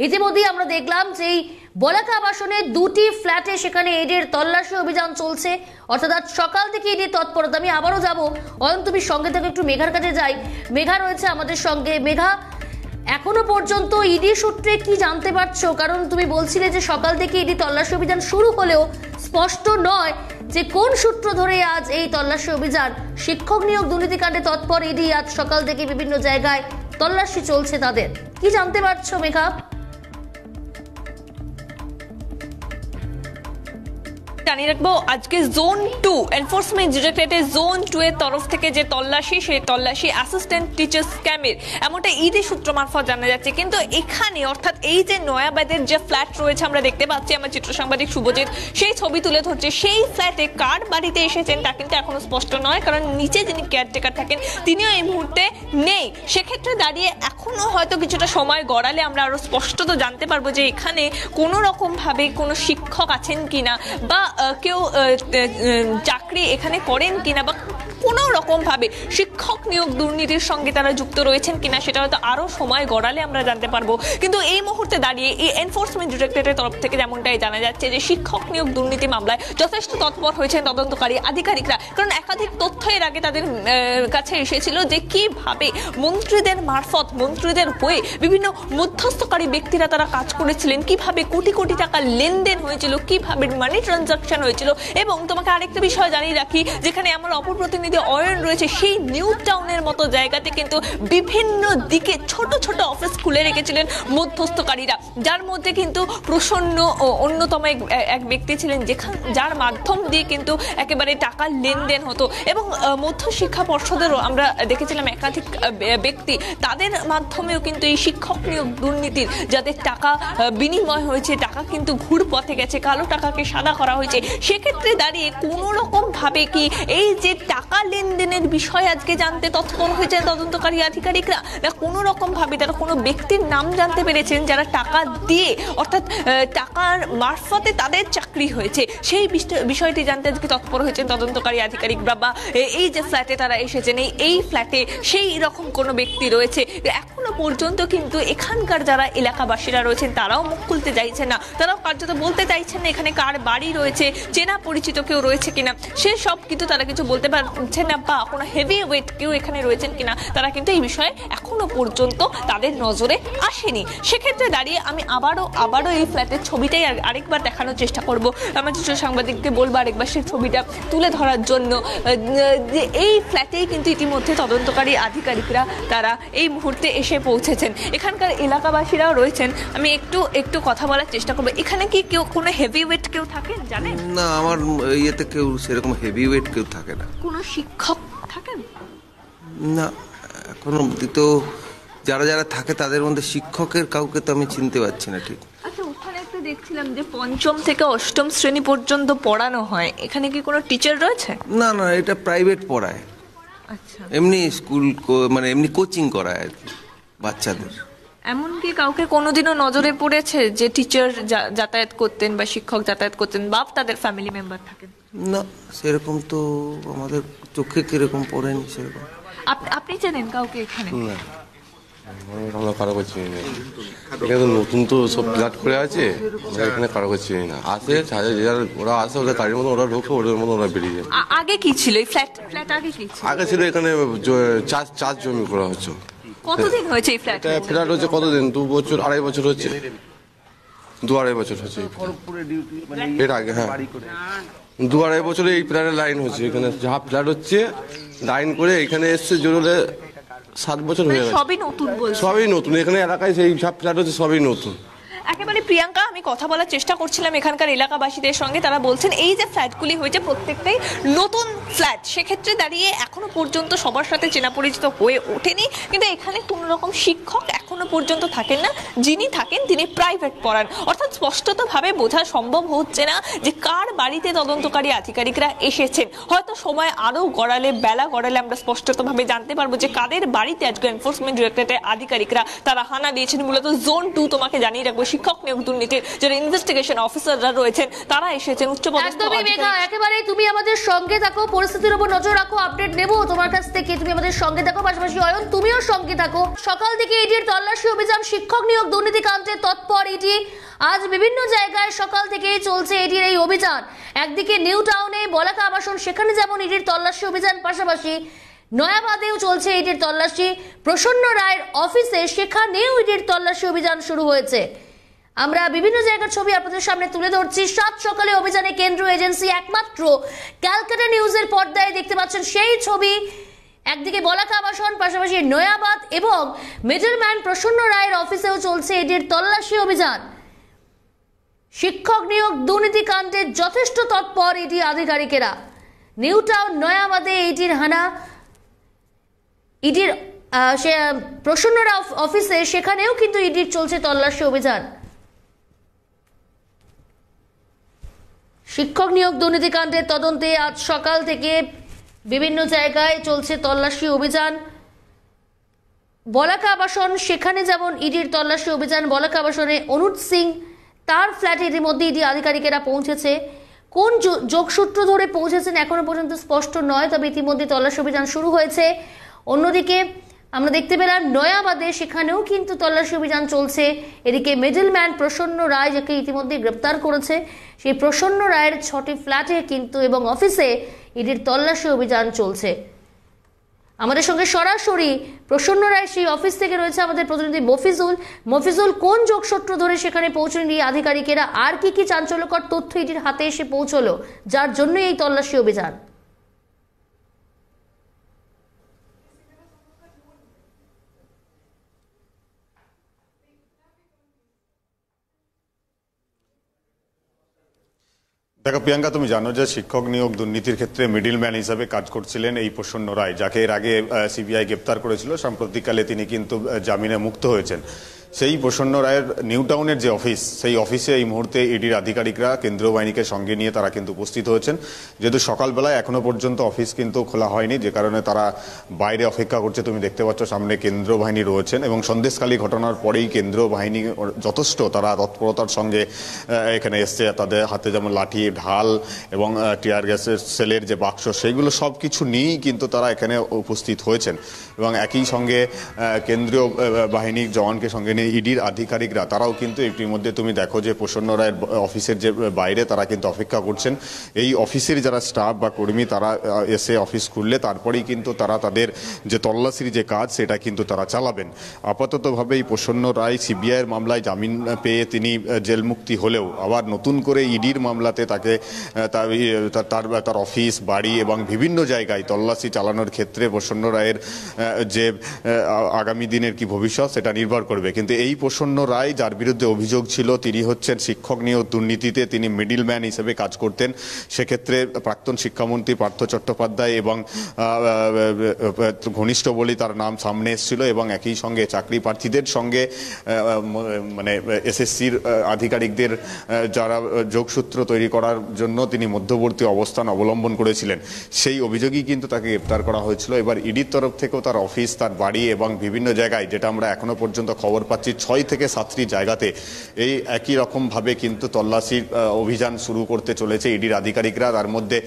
ইতিমধ্যেই আমরা দেখলাম যে এই বলাকা আবাসনের দুটি ফ্ল্যাটে সেখানে ইডির তল্লাশি অভিযান চলছে, অর্থাৎ আজ সকাল থেকে ইডির তৎপরতা। আমি আবারও যাব, অয়ন তুমি সঙ্গে থেকে একটু মেঘার কাছে যাই। মেঘা রয়েছে আমাদের সঙ্গে। মেঘা, এখনো পর্যন্ত ইডি সূত্রে কি জানতে পারছো? কারণ তুমি বলছিলে যে সকাল থেকে ইডি তল্লাশি অভিযান শুরু হলেও স্পষ্ট নয় যে কোন সূত্র ধরে আজ এই তল্লাশি অভিযান। শিক্ষক নিয়োগ দুর্নীতিকাণ্ডে তৎপর ইডি, আজ সকাল থেকে বিভিন্ন জায়গায় তল্লাশি চলছে তাদের। কি জানতে পারছো মেঘা? জানিয়ে রাখবো, আজকে জোন 2 এনফোর্সমেন্ট ডিরেক্টরেটের জোন 2 এর তরফ থেকে যে তল্লাশি, সেই তল্লাশি অ্যাসিস্ট্যান্ট টিচার স্ক্যামের, এমনটা ইডি সূত্র মারফত জানা যাচ্ছে। কিন্তু এখানে অর্থাৎ এই যে নয়াবাদের যে ফ্ল্যাট রয়েছে আমরা দেখতে পাচ্ছি, আমার চিত্র সাংবাদিক শুভজিৎ সেই ছবি তুলে ধরছে, সেই ফ্ল্যাটে কার বাড়িতে এসেছেন তা কিন্তু এখনো স্পষ্ট নয়, কারণ নিচে যিনি কেয়ারটেকার থাকেন তিনিও এই মুহূর্তে নেই। সেক্ষেত্রে দাঁড়িয়ে এখনো হয়তো কিছুটা সময় গড়ালে আমরা আরো স্পষ্টত জানতে পারবো যে এখানে কোনো রকম ভাবে কোনো শিক্ষক আছেন কিনা, বা কেউ চাকরি এখানে করেন কিনা, বা কোনো রকম ভাবে শিক্ষক নিয়োগ দুর্নীতির সঙ্গে তারা যুক্ত রয়েছেন কিনা, সেটা হয়তো আরো সময় গড়ালে আমরা জানতে পারবো। কিন্তু এই মুহূর্তে দাঁড়িয়ে এই এনফোর্সমেন্ট ডিরেক্টরেটের তরফ থেকে যেমনটাই জানা যাচ্ছে যে শিক্ষক নিয়োগ দুর্নীতি মামলায় যথেষ্ট তৎপর হয়েছেন তদন্তকারী আধিকারিকরা, কারণ একাধিক তথ্য এর আগে তাদের কাছে এসেছিল যে কিভাবে মন্ত্রীদের মারফত, মন্ত্রীদের হয়ে বিভিন্ন মধ্যস্থকারী ব্যক্তিরা তারা কাজ করেছিলেন, কিভাবে কোটি কোটি টাকা লেনদেন হয়েছিল, কিভাবে মানি ট্রানজাকশন হয়েছিল। এবং তোমাকে আরেকটা বিষয় জানিয়ে রাখি, যেখানে আমার অপর প্রতিনিধি অয়ন রয়েছে, সেই নিউ টাউনের মতো জায়গাতে কিন্তু বিভিন্ন দিকে ছোট ছোট অফিস খুলে রেখেছিলেন মধ্যস্থকারীরা, যার মধ্যে কিন্তু প্রসন্ন অন্যতম এক ব্যক্তি ছিলেন, যার মাধ্যম দিয়ে কিন্তু একেবারে টাকার লেনদেন হতো। এবং মধ্য শিক্ষা পর্ষদেরও আমরা দেখেছিলাম একাধিক ব্যক্তি, তাদের মাধ্যমেও কিন্তু এই শিক্ষক নিয়োগ দুর্নীতির যাদের টাকা বিনিময় হয়েছে, টাকা কিন্তু ঘুর পথে গেছে, কালো টাকাকে সাদা করা হয়েছে। সেক্ষেত্রে দাঁড়িয়ে কোনো রকম ভাবে কি এই যে টাকা লেনদেন লেনদেনের বিষয় আজকে জানতে তৎপর হয়েছেন তদন্তকারী আধিকারিকরা, না কোনো রকম ভাবে তারা কোনো ব্যক্তির নাম জানতে পেরেছেন যারা টাকা দিয়ে, অর্থাৎ টাকার মারফতে তাদের চাকরি হয়েছে, সেই বিষয়টি জানতে আজকে তৎপর হয়েছেন তদন্তকারী আধিকারিকরা। বা এই যে ফ্ল্যাটে তারা এসেছেন, এই ফ্ল্যাটে সেই রকম কোনো ব্যক্তি রয়েছে, এখনো পর্যন্ত কিন্তু এখানকার যারা এলাকাবাসীরা রয়েছেন তারাও মুখ খুলতে চাইছেন না, তারাও কার্যত বলতে চাইছেন না এখানে কার বাড়ি রয়েছে, চেনা পরিচিত কেউ রয়েছে কিনা, সে সব কিন্তু তারা কিছু বলতে পারছেন না, বা কোনো হেভি ওয়েট কেউ এখানে রয়েছেন কিনা তারা কিন্তু এই বিষয়ে এখনো পর্যন্ত তাদের নজরে আসেনি। সেক্ষেত্রে দাঁড়িয়ে আমি আবারও এই ফ্ল্যাটের ছবিটাই আরেকবার দেখানোর চেষ্টা করব, আমার কিছু সাংবাদিককে বলবো আরেকবার সেই ছবিটা তুলে ধরার জন্য, যে এই ফ্ল্যাটেই কিন্তু ইতিমধ্যে তদন্তকারী আধিকারিকরা তারা এই মুহূর্তে এসে পৌঁছেছেন। এখানকার এলাকাবাসীরাও রয়েছেন, আমি একটু কথা বলার চেষ্টা করবো। এখানে কি কেউ কোনো হেভি ওয়েট কেউ থাকেন জানেন? না, আমার ইয়েতে কেউ সেরকম হেভি ওয়েট কেউ থাকে না। কোনো শিক্ষক থাকেন? না, এখন অবধি তো যারা যারা থাকে তাদের মধ্যে শিক্ষকের কাউকে তো আমি চিনতে পারছি না ঠিক। আচ্ছা, ওখানে একটা দেখছিলাম যে 5ম থেকে 8ম শ্রেণী পর্যন্ত পড়ানো হয়, এখানে কি কোনো টিচার রয়েছে? না না, এটা প্রাইভেট পড়ায়, আচ্ছা, এমনি স্কুল মানে এমনি কোচিং করায় আর কি বাচ্চাদের। এমনকি কাউকে কোনোদিনও নজরে পড়েছে যে টিচার যাতায়াত করতেন বা শিক্ষক যাতায়াত করতেন বা তাদের ফ্যামিলি মেম্বার থাকেন? না, সেরকম তো আমাদের চোখে কিরকম পড়েনি সেরকম। আপনি জানেন কাউকে এখানে? না, আমরা কারো করছি না, এখানে তো নতুন তো সব ফ্ল্যাট করে আছে, এখানে কারো করছি না। আসে ওরা আসে, ওদের গাড়ির মতো ওরা ঢোকে, ওদের মতো ওরা বেরিয়ে যায়। আগে কি ছিল এই ফ্ল্যাট আগে কি ছিল? আগে ছিল এখানে চাষ জমি করা হচ্ছে। কতদিন হয়েছে এই ফ্ল্যাট? ফ্ল্যাট হচ্ছে কতদিন, 2 বছর 2.5 বছর হচ্ছে, 2-2.5 বছর হচ্ছে এর আগে। হ্যাঁ, 2-2.5 বছরে এই ফ্ল্যাটের লাইন হচ্ছে, এখানে যা ফ্ল্যাট হচ্ছে লাইন করে এখানে এসছে জোরে 7 বছর হয়ে গেছে। সবই নতুন বলছে? সবই নতুন, এখানে এলাকায় সেই সব ফ্ল্যাট হচ্ছে সবই নতুন। একেবারে প্রিয়াঙ্কা, আমি কথা বলার চেষ্টা করছিলাম এখানকার এলাকাবাসীদের সঙ্গে, তারা বলছেন এই যে ফ্ল্যাটগুলি হয়েছে প্রত্যেকটাই নতুন ফ্ল্যাট, সেক্ষেত্রে দাঁড়িয়ে এখনো পর্যন্ত সবার সাথে চেনা পরিচিত হয়ে ওঠেনি, কিন্তু এখানে কোনো রকম শিক্ষক এখনো পর্যন্ত থাকেন না, যিনি থাকেন তিনি প্রাইভেট পড়ান, অর্থাৎ স্পষ্টতভাবে বোঝা সম্ভব হচ্ছে না যে কার বাড়িতে তদন্তকারী আধিকারিকরা এসেছেন। হয়তো সময় আরও বেলা গড়ালে আমরা স্পষ্টতভাবে জানতে পারবো যে কাদের বাড়িতে আজকে এনফোর্সমেন্ট ডিরেক্টরেটের আধিকারিকরা তারা হানা দিয়েছেন। মূলত জোন 2 তোমাকে জানিয়ে রাখবো, শিক্ষক নিয়োগ দুর্নীতির যারা ইনভেস্টিগেশন অফিসাররা রয়েছেন তারা এসেছেন, উচ্চপদস্থ আধিকারিক। একেবারে তুমি আমাদের সঙ্গে থাকো, পরিস্থিতির উপর নজর রাখো, আপডেট নেবো তোমার কাছ থেকে, তুমি আমাদের সঙ্গে থাকো, পাশাপাশি অয়ন তুমিও সঙ্গে থাকো। সকাল থেকে ইডির তল্লাশি অভিযান, শিক্ষক নিয়োগ দুর্নীতি কাণ্ডে তৎপর ইডি। আজ বিভিন্ন জায়গায় সকাল থেকেই চলছে ইডির এই অভিযান। একদিকে নিউ টাউনে বলাকা আবাসন, সেখানে যেমন ইডির তল্লাশি অভিযান, পাশাপাশি নয়াবাদেও চলছে ইডির তল্লাশি। প্রসন্ন রায়ের অফিসে, সেখানেও ইডির তল্লাশি অভিযান শুরু হয়েছে। আমরা বিভিন্ন জায়গার ছবি আপনাদের সামনে তুলে ধরছি। 7 সকালে অভিযানে কেন্দ্রীয় এজেন্সি, একমাত্র ক্যালকাটা নিউজের পর্দায় দেখতে পাচ্ছেন সেই ছবি। একদিকে বলাকা আবাসন, পাশাপাশি নয়াবাদ এবং মিডলম্যান প্রসন্ন রায়ের অফিসেও চলছে ইডির তল্লাশি অভিযান। শিক্ষক নিয়োগ দুর্নীতি কাণ্ডে যথেষ্ট তৎপর ইডি আধিকারিকেরা। নিউ টাউন নয়াবাদে ইডির হানা, ইডির প্রসন্ন রায় অফিসে, সেখানেও কিন্তু ইডির চলছে তল্লাশি অভিযান। শিক্ষক নিয়োগ দুর্নীতিকাণ্ডের তদন্তে আজ সকাল থেকে বিভিন্ন জায়গায় চলছে তল্লাশি অভিযান। বলাকা আবাসন, সেখানে যেমন ইডির তল্লাশি অভিযান। বলাকা আবাসনে অনুজ সিং, তার ফ্ল্যাটে ইতিমধ্যে ইডি আধিকারিকেরা পৌঁছেছে। কোন যোগসূত্র ধরে পৌঁছেছেন এখনো পর্যন্ত স্পষ্ট নয়, তবে ইতিমধ্যে তল্লাশি অভিযান শুরু হয়েছে। অন্যদিকে আমরা দেখতে পেলাম নয়াবাদে, সেখানেও কিন্তু তল্লাশি অভিযান চলছে। এদিকে মিডলম্যান প্রসন্ন রায়, যাকে ইতিমধ্যে গ্রেপ্তার করেছে, সেই প্রসন্ন রায়ের 6টি ফ্ল্যাটে কিন্তু এবং অফিসে ইডির তল্লাশি অভিযান চলছে। আমাদের সঙ্গে সরাসরি প্রসন্ন রায় সেই অফিস থেকে রয়েছে আমাদের প্রতিনিধি মফিজুল। কোন যোগসূত্র ধরে সেখানে পৌঁছলেন এই আধিকারিকেরা, আর কি কি চাঞ্চল্যকর তথ্য ইডির হাতে এসে পৌঁছলো যার জন্য এই তল্লাশি অভিযান? দেখো প্রিয়াঙ্কা, তুমি জানো যে শিক্ষক নিয়োগ দুর্নীতির ক্ষেত্রে মিডলম্যান হিসাবে কাজ করছিলেন এই প্রসন্ন রায়, যাকে এর আগে সিবিআই গ্রেপ্তার করেছিল। সাম্প্রতিককালে তিনি কিন্তু জামিনে মুক্ত হয়েছেন। সেই প্রসন্ন রায়ের নিউ টাউনের যে অফিস, সেই অফিসে এই মুহূর্তে ইডির আধিকারিকরা কেন্দ্রীয় বাহিনীকে সঙ্গে নিয়ে তারা কিন্তু উপস্থিত হয়েছেন। যেহেতু সকালবেলায় এখনো পর্যন্ত অফিস কিন্তু খোলা হয়নি, যে কারণে তারা বাইরে অপেক্ষা করছে। তুমি দেখতে পাচ্ছ সামনে কেন্দ্রীয় বাহিনী রয়েছেন এবং সন্দেশখালী ঘটনার পরেই কেন্দ্রীয় বাহিনী যথেষ্ট তারা তৎপরতার সঙ্গে এখানে এসছে। তাদের হাতে যেমন লাঠি, ঢাল এবং টিয়ার গ্যাসের সেলের যে বাক্স, সেইগুলো সব কিছু নিয়েই কিন্তু তারা এখানে উপস্থিত হয়েছেন এবং একই সঙ্গে কেন্দ্রীয় বাহিনীর জওয়ানকে সঙ্গে নিয়ে ইডির আধিকারিকরা তারাও কিন্তু ইতিমধ্যে তুমি দেখো যে প্রসন্ন রায়ের অফিসের যে বাইরে তারা কিন্তু অপেক্ষা করছেন। এই অফিসের যারা স্টাফ বা কর্মী তারা এসে অফিস খুললে তারপরেই কিন্তু তারা তাদের যে তল্লাশির যে কাজ সেটা কিন্তু তারা চালাবেন। আপাততভাবে এই প্রসন্ন রায় সিবিআইয়ের মামলায় জামিন পেয়ে তিনি জেল মুক্তি হলেও আবার নতুন করে ইডির মামলাতে তাকে তার অফিস, বাড়ি এবং বিভিন্ন জায়গায় তল্লাশি চালানোর ক্ষেত্রে প্রসন্ন রায়ের যে আগামী দিনের কি ভবিষ্যৎ সেটা নির্ভর করবে। কিন্তু এই প্রসন্ন রায় যার বিরুদ্ধে অভিযোগ ছিল তিনি হচ্ছেন শিক্ষক নিয়োগ দুর্নীতিতে তিনি মিডলম্যান হিসেবে কাজ করতেন। সেক্ষেত্রে প্রাক্তন শিক্ষামন্ত্রী পার্থ চট্টোপাধ্যায় এবং ঘনিষ্ঠ বলেই তার নাম সামনে এসেছিল এবং একই সঙ্গে চাকরি প্রার্থীদের সঙ্গে মানে এসএসসির আধিকারিকদের যারা যোগসূত্র তৈরি করার জন্য তিনি মধ্যবর্তী অবস্থান অবলম্বন করেছিলেন। সেই অভিযোগই কিন্তু তাকে গ্রেপ্তার করা হয়েছিল। এবার ইডির তরফ থেকেও তার অফিস, তার বাড়ি এবং বিভিন্ন জায়গায়, যেটা আমরা এখনো পর্যন্ত খবর পাচ্ছি 6 থেকে 7টি জায়গাতে এই একই রকমভাবে কিন্তু তল্লাশির অভিযান শুরু করতে চলেছে ইডির আধিকারিকরা। তার মধ্যে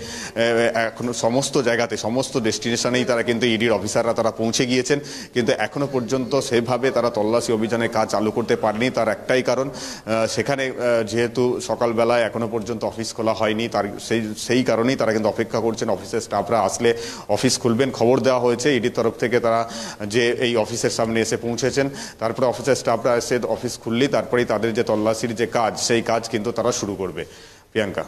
এখনো সমস্ত জায়গাতে, সমস্ত ডেস্টিনেশনেই তারা কিন্তু ইডির অফিসাররা তারা পৌঁছে গিয়েছেন, কিন্তু এখনো পর্যন্ত সেভাবে তারা তল্লাশি অভিযানের কাজ চালু করতে পারেনি। তার একটাই কারণ, সেখানে যেহেতু সকালবেলায় এখনো পর্যন্ত অফিস খোলা হয়নি, তার সেই কারণেই তারা কিন্তু অপেক্ষা করছেন অফিসের স্টাফরা আসলে অফিস খুলবেন। খবর দেওয়া হয়েছে ইডির তরফ থেকে তারা যে এই অফিসের সামনে এসে পৌঁছেছেন, তারপরে অফিসের স্টাফরা এসে অফিস খুললেই তারপরেই তাদের যে তল্লাশির যে কাজ সেই কাজ কিন্তু তারা শুরু করবে। প্রিয়াঙ্কা,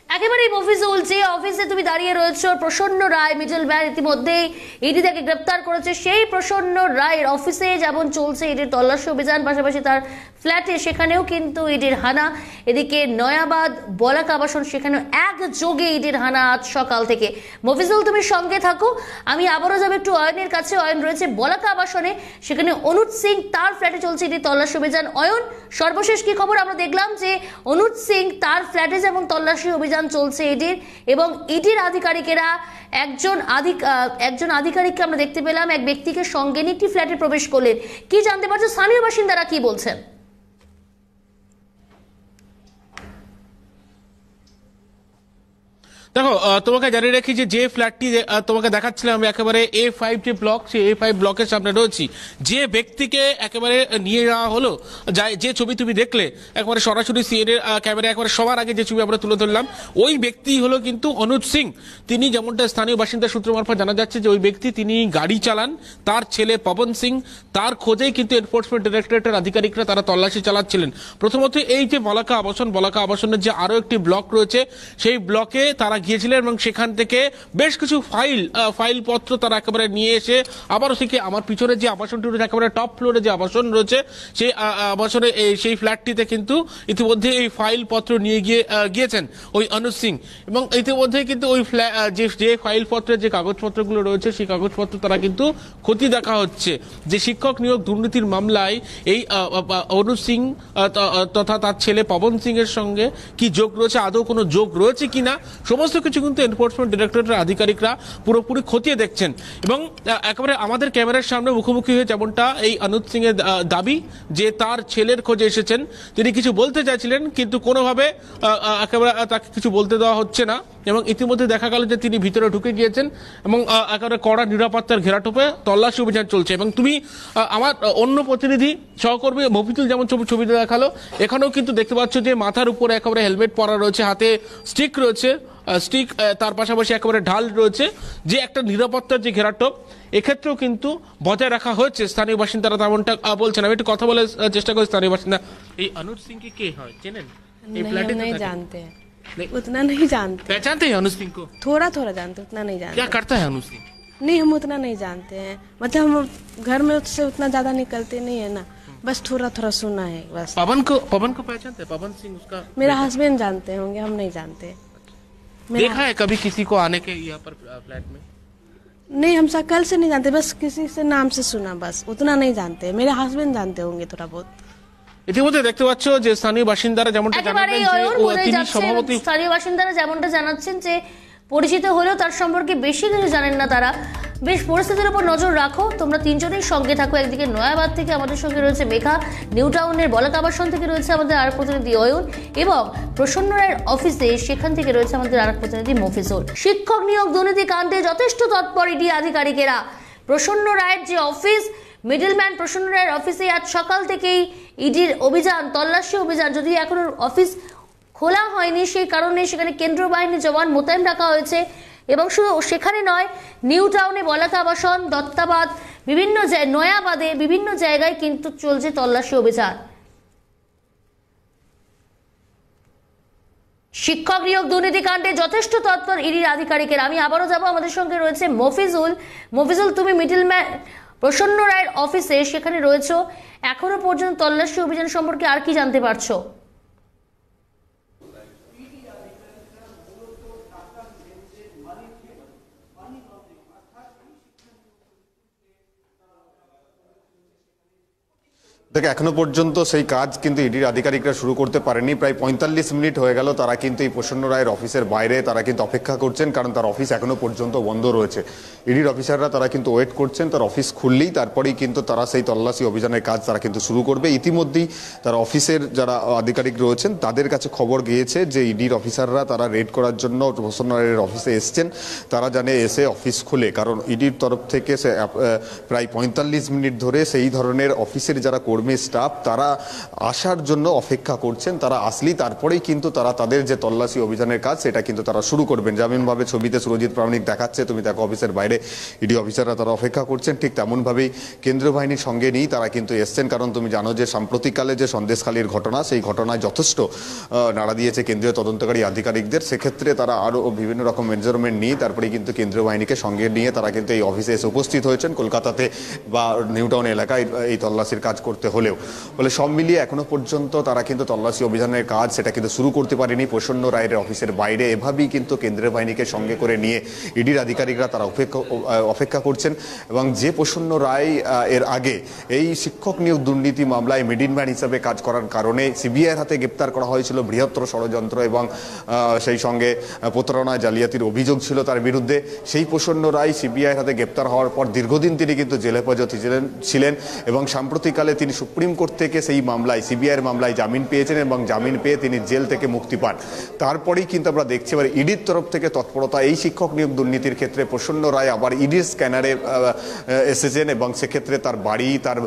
একেবারেই মফিজুল, যে অফিসে তুমি দাঁড়িয়ে রয়েছো, প্রসন্ন রায় মিডলম্যান ইতিমধ্যেই ইডি তাকে গ্রেপ্তার করেছে। সেই প্রসন্ন রায়ের অফিসে যেমন চলছে ইডির তল্লাশি অভিযান, পাশাপাশি তার ফ্ল্যাটে সেখানেও কিন্তু ইডির হানা। এদিকে নয়াবাদ বলাকা আবাসন, সেখানেও একযোগে ইডির হানা আজ সকাল থেকে। মফিজুল, তুমি সঙ্গে থাকো, আমি আবারও যাবো একটু অয়নের কাছে। অয়ন রয়েছে বলাকা আবাসনে, সেখানে অনুজ সিং তার ফ্ল্যাটে চলছে ইডির তল্লাশি অভিযান। অয়ন, সর্বশেষ কি খবর? আমরা দেখলাম যে অনুজ সিং তার ফ্ল্যাটে যেমন তল্লাশি অভিযান চলছে ইডির, এবং ইডির আধিকারিকেরা একজন আধিকারিককে আমরা দেখতে পেলাম এক ব্যক্তিকে সঙ্গে নিয়ে একটি ফ্ল্যাটে প্রবেশ করলেন। কি জানতে পারছো? স্থানীয় বাসিন্দারা কি বলছেন? দেখো, তোমাকে জানিয়ে রাখি যে ফ্ল্যাটটি তোমাকে দেখাচ্ছিলাম আমি একেবারে A5 যে ব্লক, সেই A5 ব্লকের সামনে রয়েছি। যে ব্যক্তিকে একেবারে নিয়ে যাওয়া হলো, যে ছবি তুমি দেখলে একেবারে সরাসরি সিএনএর ক্যামেরা একেবারে সবার আগে যে ছবি আমরা তুলে ধরলাম, ওই ব্যক্তি হলো কিন্তু অনুজ সিং। তিনি, যেমনটা স্থানীয় বাসিন্দা সূত্র মারফত জানা যাচ্ছে যে ওই ব্যক্তি তিনি গাড়ি চালান, তার ছেলে পবন সিং, তার খোঁজেই কিন্তু এনফোর্সমেন্ট ডিরেক্টরেটের আধিকারিকরা তারা তল্লাশি চালাচ্ছিলেন। প্রথমত এই যে বলাকা আবাসনের যে আরো একটি ব্লক রয়েছে, সেই ব্লকে তারা গিয়েছিলেন এবং সেখান থেকে বেশ কিছু ফাইল পত্র তারা একেবারে নিয়ে এসে আবারও থেকে আমার পিছনে যে আবাসনটি রয়েছে, একেবারে টপ ফ্লোরে যে আবাসন রয়েছে, সেই আবাসনে সেই ফ্ল্যাটটিতে কিন্তু ইতিমধ্যে এই ফাইল পত্র নিয়ে গিয়েছেন ওই অনুজ সিং। এবং ইতিমধ্যে কিন্তু ওই যে ফাইল পত্রের যে কাগজপত্রগুলো রয়েছে, সেই কাগজপত্র তারা কিন্তু খতিয়ে দেখা হচ্ছে যে শিক্ষক নিয়োগ দুর্নীতির মামলায় এই অনুজ সিং তথা তার ছেলে পবন সিং এর সঙ্গে কি যোগ রয়েছে, আদৌ কোনো যোগ রয়েছে কিনা, সমস্ত কিছু কিন্তু এনফোর্সমেন্ট ডিরেক্টরেটের আধিকারিকরা পুরোপুরি খতিয়ে দেখছেন। এবং একেবারে আমাদের ক্যামেরার সামনে মুখোমুখি হয়ে যেমনটা এই অনুজ সিং এর দাবি যে তার ছেলের খোঁজে এসেছেন, তিনি কিছু বলতে চাইছিলেন কিন্তু কোনোভাবে একেবারে তাকে কিছু বলতে দেওয়া হচ্ছে না। এবং ইতিমধ্যে দেখা গেল যে তিনি ভিতরে ঢুকে গিয়েছেন এবং একেবারে কড়া নিরাপত্তার ঘেরাটোপে তল্লাশি অভিযান চলছে। এবং তুমি আমার অন্য প্রতিনিধি সহকর্মী মফিজুল যেমন ছবিতে দেখালো, এখানেও কিন্তু দেখতে পাচ্ছ যে মাথার উপরে একেবারে হেলমেট পরা রয়েছে, হাতে স্টিক রয়েছে, তার পাশাপাশি একেবারে ঢাল রয়েছে, যে একটা নিরাপত্তার যে ঘেরাটোপ এক্ষেত্রেও কিন্তু বজায় রাখা হয়েছে। স্থানীয় বাসিন্দারা তেমনটা বলছেন। আমি একটু কথা বলার চেষ্টা করি স্থানীয় বাসিন্দা। এই অনুজ সিং কে হয় চেনেন? এই ফ্ল্যাটে नहीं जानते हैं, उतना नहीं जानते। पहचानते हैं अनुज सिंह को? थोड़ा थोड़ा जानते, उतना नहीं जानते। क्या करता है अनुज सिंह? नहीं, हम उतना नहीं जानते हैं, मतलब हम घर में उससे उतना ज्यादा निकलते नहीं है ना, बस थोड़ा थोड़ा सुना है बस। पवन को पहचानते हैं? पवन सिंह उसका मेरा हस्बैंड जानते होंगे, हम नहीं जानते। देखा है कभी किसी को आने के यहाँ पर फ्लैट में? नहीं हम कल से नहीं जानते, बस किसी से नाम से सुना, बस उतना नहीं जानते। मेरे हस्बैंड जानते होंगे थोड़ा बहुत। ইতিমধ্যে দেখতে পাচ্ছ যে স্থানীয় বাসিন্দারা যেমনটা একেবারেই জানালেন অয়ন যে বলে তিনি যাচ্ছেন, সভাপতি স্থানীয় বাসিন্দারা যেমনটা জানাচ্ছেন যে পরিচিত হলেও তার সম্পর্কে বেশি কিছু জানেন না তারা। বেশ পরিস্থিতির উপর নজর রাখো, তোমরা তিনজনেই সঙ্গে থাকো। একদিকে নয়াবাদ থেকে আমাদের সঙ্গে রয়েছে মেঘা, নিউ টাউনের বলাকা আবাসন থেকে রয়েছে আমাদের আর প্রতিনিধি অয়ন, এবং প্রসন্ন রায়ের অফিসে সেখান থেকে রয়েছে আমাদের আর প্রতিনিধি মফিজুল। শিক্ষক নিয়োগ দুর্নীতি কাণ্ডে যথেষ্ট তৎপর ইডি আধিকারিকেরা। প্রসন্ন রায়ের যে অফিস, মিডলম্যান প্রসন্ন রায়ের অফিসে আজ সকাল থেকেই ইডির অভিযান, তল্লাশি অভিযান, যদি এখনো অফিস খোলা হয়নি সেই কারণে সেখানে কেন্দ্রীয় বাহিনীর জওয়ান মোতায়েন রাখা হয়েছে। এবং শুধু সেখানে নয়, নিউ টাউনে বলাকা আবাসন, দত্তাবাদ, বিভিন্ন নয়াবাদে বিভিন্ন জায়গায় কিন্তু চলছে তল্লাশি অভিযান। শিক্ষক নিয়োগ দুর্নীতি কাণ্ডে যথেষ্ট তৎপর ইডির আধিকারিকের। আমি আবারও যাব, আমাদের সঙ্গে রয়েছে মফিজুল। মফিজুল, তুমি মিডলম্যান প্রসন্ন রায়ের অফিসে সেখানে রয়েছে, এখনো পর্যন্ত তল্লাশি অভিযান সম্পর্কে আর কি জানতে পারছো? দেখে এখনো পর্যন্ত সেই কাজ কিন্তু ইডির আধিকারিকরা শুরু করতে পারেনি। প্রায় 45 মিনিট হয়ে গেল তারা কিন্তু এই প্রসন্ন রায়ের অফিসের বাইরে তারা কিন্তু অপেক্ষা করছেন, কারণ তার অফিস এখনো পর্যন্ত বন্ধ রয়েছে। ইডির অফিসাররা তারা কিন্তু ওয়েট করছেন, তার অফিস খুললেই তারপরেই কিন্তু তারা সেই তল্লাশি অভিযানের কাজ তারা কিন্তু শুরু করবে। ইতিমধ্যেই তার অফিসের যারা আধিকারিক রয়েছেন তাদের কাছে খবর গিয়েছে যে ইডির অফিসাররা তারা রেড করার জন্য প্রসন্ন রায়ের অফিসে এসছেন। তারা জানে এসে অফিস খুলে, কারণ ইডির তরফ থেকে প্রায় 45 মিনিট ধরে সেই ধরনের অফিসের যারা কর্মী স্টাফ তারা আসার জন্য অপেক্ষা করছেন। তারা আসলেই তারপরেই কিন্তু তারা তাদের যে তল্লাশি অভিযানের কাজ সেটা কিন্তু তারা শুরু করবেন। যেমনভাবে ছবিতে সুরজিৎ প্রামাণিক দেখাচ্ছে, তুমি দেখো অফিসের বাইরে ইডি অফিসাররা তারা অপেক্ষা করছেন, ঠিক তেমনভাবেই কেন্দ্রীয় বাহিনীর সঙ্গে নিয়েই তারা কিন্তু এসছেন। কারণ তুমি জানো যে সাম্প্রতিককালে যে সন্দেশখালীর ঘটনা, সেই ঘটনায় যথেষ্ট নাড়া দিয়েছে কেন্দ্রীয় তদন্তকারী আধিকারিকদের। সেক্ষেত্রে তারা আরও বিভিন্ন রকম মেজারমেন্ট নিয়ে তারপরে কিন্তু কেন্দ্রীয় বাহিনীকে সঙ্গে নিয়ে তারা কিন্তু এই অফিসে এসে উপস্থিত হয়েছেন, কলকাতাতে বা নিউ টাউন এলাকায় এই তল্লাশির কাজ করতে হলেও। ফলে সব মিলিয়ে এখনো পর্যন্ত তারা কিন্তু তল্লাশি অভিযানের কাজ সেটা কিন্তু শুরু করতে পারেনি। প্রসন্ন রায়ের অফিসের বাইরে এভাবেই কিন্তু কেন্দ্রীয় বাহিনীকে সঙ্গে করে নিয়ে ইডির আধিকারিকরা তারা অপেক্ষা করছেন। এবং যে প্রসন্ন রায় এর আগে এই শিক্ষক নিয়োগ দুর্নীতি মামলায় মিডলম্যান হিসাবে কাজ করার কারণে সিবিআইয়ের হাতে গ্রেপ্তার করা হয়েছিল, বৃহত্তর ষড়যন্ত্র এবং সেই সঙ্গে প্রতারণা জালিয়াতির অভিযোগ ছিল তার বিরুদ্ধে। সেই প্রসন্ন রায় সিবিআইয়ের হাতে গ্রেপ্তার হওয়ার পর দীর্ঘদিন তিনি কিন্তু জেলে হেফাজতে ছিলেন এবং সাম্প্রতিককালে তিনি সুপ্রিম কোর্ট থেকে সেই মামলায়, সিবিআইয়ের মামলায় জামিন পেয়েছেন এবং জামিন পেয়ে তিনি জেল থেকে মুক্তি পান। তারপরেই কিন্তু আমরা দেখছি এবার ইডির তরফ থেকে তৎপরতা। এই শিক্ষক নিয়োগ দুর্নীতির ক্ষেত্রে প্রসন্ন রায় আবার ইডির স্ক্যানারে এসেছেন এবং সেক্ষেত্রে তার বাড়ি, তার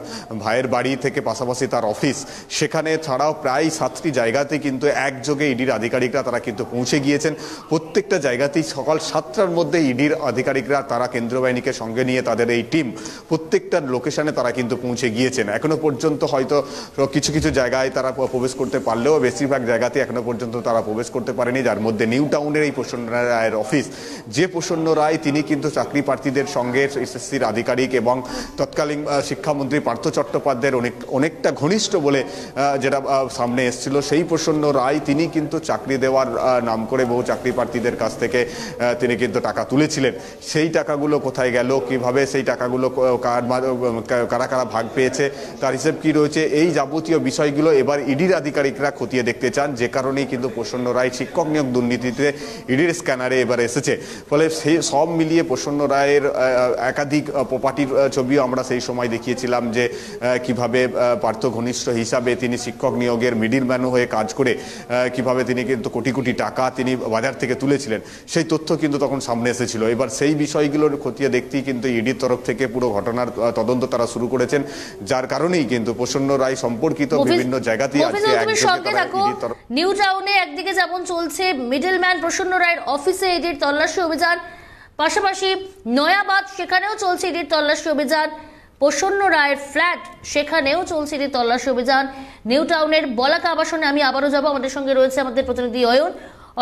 ভাইয়ের বাড়ি থেকে পাশাপাশি তার অফিস, সেখানে ছাড়াও প্রায় 7টি জায়গাতে কিন্তু একযোগে ইডির আধিকারিকরা তারা কিন্তু পৌঁছে গিয়েছেন। প্রত্যেকটা জায়গাতেই সকাল 7টার মধ্যে ইডির আধিকারিকরা তারা কেন্দ্রীয় বাহিনীকে সঙ্গে নিয়ে তাদের এই টিম প্রত্যেকটা লোকেশনে তারা কিন্তু পৌঁছে গিয়েছেন। এখনো পর্যন্ত হয়তো কিছু কিছু জায়গায় তারা প্রবেশ করতে পারলেও বেশিরভাগ জায়গাতে এখনো পর্যন্ত তারা প্রবেশ করতে পারেনি, যার মধ্যে নিউ টাউনের এই প্রসন্ন রায়ের অফিস। যে প্রসন্ন রায় তিনি কিন্তু চাকরি প্রার্থীদের সঙ্গে এসএসসির আধিকারিক এবং তৎকালীন শিক্ষামন্ত্রী পার্থ চট্টোপাধ্যায়ের অনেকটা ঘনিষ্ঠ বলে যেটা সামনে এসেছিল, সেই প্রসন্ন রায় তিনি কিন্তু চাকরি দেওয়ার নাম করে বহু চাকরি প্রার্থীদের কাছ থেকে তিনি কিন্তু টাকা তুলেছিলেন। সেই টাকাগুলো কোথায় গেল, কিভাবে সেই টাকাগুলো কারা কারা ভাগ পেয়েছে, তার হিসেব কি রয়েছে, এই যাবতীয় বিষয়গুলো এবার ইডির আধিকারিকরা খতিয়ে দেখতে চান। যে কারণেই কিন্তু প্রসন্ন রায় শিক্ষক নিয়োগ দুর্নীতিতে ইডির স্ক্যানারে এবার এসেছে। ফলে সেই সব মিলিয়ে প্রসন্ন রায়ের একাধিক প্রপার্টির ছবিও আমরা সেই সময় দেখিয়েছিলাম যে কিভাবে পার্থ ঘনিষ্ঠ হিসাবে তিনি শিক্ষক নিয়োগের মিডলম্যান হয়ে কাজ করে কিভাবে তিনি কিন্তু কোটি কোটি টাকা তিনি বাজার থেকে তুলেছিলেন, সেই তথ্য কিন্তু তখন সামনে এসেছিল। এবার সেই বিষয়গুলোর খতিয়ে দেখতেই কিন্তু ইডির তরফ থেকে পুরো ঘটনার তদন্ত তারা শুরু করেছেন, যার কারণেই কিন্তু প্রসন্ন রায় সম্পর্কিত বিভিন্ন জায়গাতেই নিউ টাউনে একদিকে যেমন চলছে মিডলম্যান প্রসন্ন রায়ের অফিসে ইডির তল্লাশি অভিযান, পাশাপাশি নয়াবাদ সেখানেও চলছে ইডির তল্লাশি অভিযান, প্রসন্ন রায়ের ফ্ল্যাট সেখানেও চলছে ইডির তল্লাশি অভিযান, নিউ টাউনের বলাকা আবাসনে আমি আবারও যাব, আমাদের সঙ্গে রয়েছে আমাদের প্রতিনিধি অয়ন।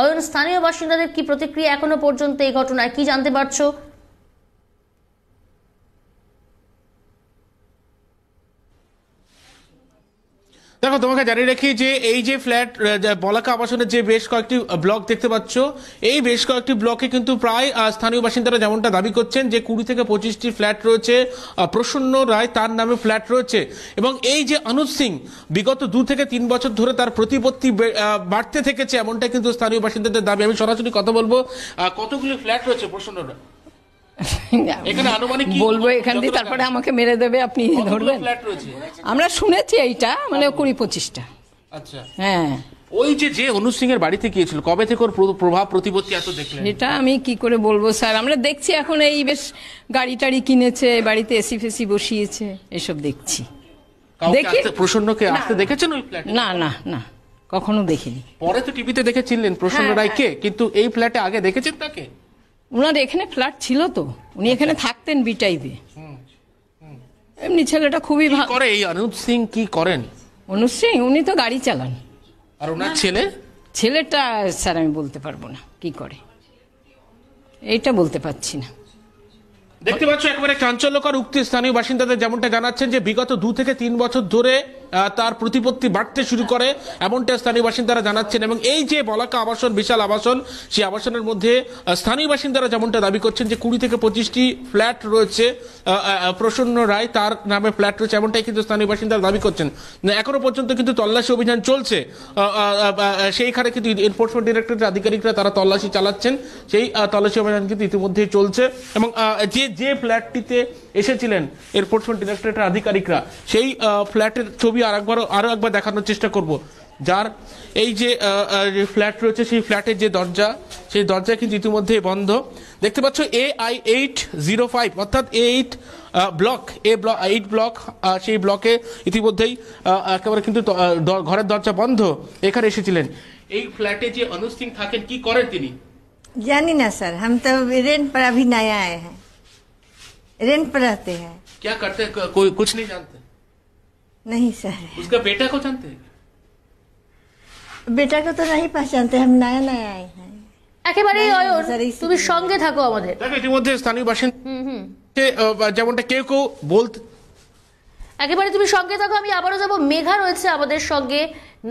অয়ন, স্থানীয় বাসিন্দাদের কি প্রতিক্রিয়া এখনো পর্যন্ত এই ঘটনায়, কি জানতে পারছো? দেখো তোমাকে জানিয়ে রাখি যে এই যে ফ্ল্যাট বলাকা আবাসনের যে বেশ কয়েকটি ব্লক দেখতে পাচ্ছ, এই বেশ কয়েকটি ব্লকে কিন্তু প্রায় স্থানীয় বাসিন্দারা যেমনটা দাবি করছেন যে 20 থেকে 25টি ফ্ল্যাট রয়েছে, প্রসন্ন রায় তার নামে ফ্ল্যাট রয়েছে। এবং এই যে অনুজ সিং বিগত 2 থেকে 3 বছর ধরে তার প্রতিপত্তি বাড়তে থেকেছে, এমনটা কিন্তু স্থানীয় বাসিন্দাদের দাবি। আমি সরাসরি কথা বলবো, কতগুলি ফ্ল্যাট রয়েছে প্রসন্ন রায় এখানে আনুমানিক বলবো এখান দিয়ে, তারপরে আমাকে মেরে দেবে, আপনি ধরবেন। ফ্ল্যাট রয়েছে আমরা শুনেছি এইটা মানে 20-25টা। আচ্ছা, হ্যাঁ, ওই যে অনুজ সিং এর বাড়িতে গিয়েছিল, কবে থেকে ওর প্রভাব প্রতিপত্তি এত দেখলেন? এটা আমি কি করে বলবো স্যার, আমরা দেখছি এখন এই বেশ গাড়ি টাড়ি কিনেছে, বাড়িতে এসি ফেসি বসিয়েছে, এসব দেখছি। দেখি প্রসন্নকে আসতে দেখেছেন ওই ফ্ল্যাটে? না না না, কখনো দেখিনি। পরে তো টিভিতে দেখে চিনলেন প্রসন্ন রায়কে, কিন্তু এই ফ্ল্যাটে আগে দেখেছেন তাকে? ওনার এখানে ফ্ল্যাট ছিল তো, উনি এখানে থাকতেন বি টাইপে। এমনি ছেলেটা খুবই ভালো করে। এই অনুজ সিং কি করেন? অনুজ সিং উনি তো গাড়ি চালান। আর ওনার ছেলেটা স্যার আমি বলতে পারবো না কি করে, এইটা বলতে পারছি না। দেখতে পাচ্ছ একেবারে চাঞ্চল্যকর উক্তি স্থানীয় বাসিন্দাদের যেমনটা জানাচ্ছেন যে বিগত 2 থেকে 3 বছর ধরে তার প্রতিপত্তি বাড়তে শুরু করে, এমনটা স্থানীয় বাসিন্দারা জানাচ্ছেন। এবং এই যে বলাকা আবাসন, বিশাল আবাসন, সেই আবাসনের মধ্যে স্থানীয় বাসিন্দারা যেমনটা দাবি করছেন যে 20 থেকে 25টি ফ্ল্যাট রয়েছে, প্রসন্ন রায় তার নামে ফ্ল্যাট রয়েছে, এমনটাই কিন্তু স্থানীয় বাসিন্দারা দাবি করছেন। এখনো পর্যন্ত কিন্তু তল্লাশি অভিযান চলছে, সেইখানে কিন্তু এনফোর্সমেন্ট ডিরেক্টরেটের আধিকারিকরা তারা তল্লাশি চালাচ্ছেন, সেই তল্লাশি অভিযান কিন্তু ইতিমধ্যেই চলছে। এবং যে ফ্ল্যাটটিতে এসেছিলেন এনফোর্সমেন্ট ডিরেক্টরেটের আধিকারিকরা, সেই ফ্ল্যাটের ছবি আরো একবার দেখানোর চেষ্টা করব। যার এই যে ফ্ল্যাট রয়েছে, সেই ফ্ল্যাটের যে দরজা, সেই দরজা কিন্তু ইতিমধ্যে বন্ধ। দেখতে পাচ্ছ AI-805 অর্থাৎ A8 ব্লক, A8 ব্লক, সেই ব্লকে ইতিমধ্যেই একেবারে কিন্তু ঘরের দরজা বন্ধ। এখানে এসেছিলেন। এই ফ্ল্যাটে যে অনুজ সিং থাকেন, কি করেন তিনি? জানি না স্যার, हम तो रेंट पर अभी नया आए हैं, रेंट पर रहते हैं। क्या करते हैं? कोई कुछ नहीं जानते? नहीं सर। उसका बेटा को जानते हैं? बेटा को तो नहीं पहचानते, हम नया नया आए हैं। একেবারে অয়ন, তুমি সঙ্গে থাকো আমাদের। দেখো ইতিমধ্যে স্থানীয় বাসিন্দা যেমনটা কেউ বলতে, একেবারে তুমি সঙ্গে থাকো। আমি আবারও যাবো, মেঘা রয়েছে আমাদের সঙ্গে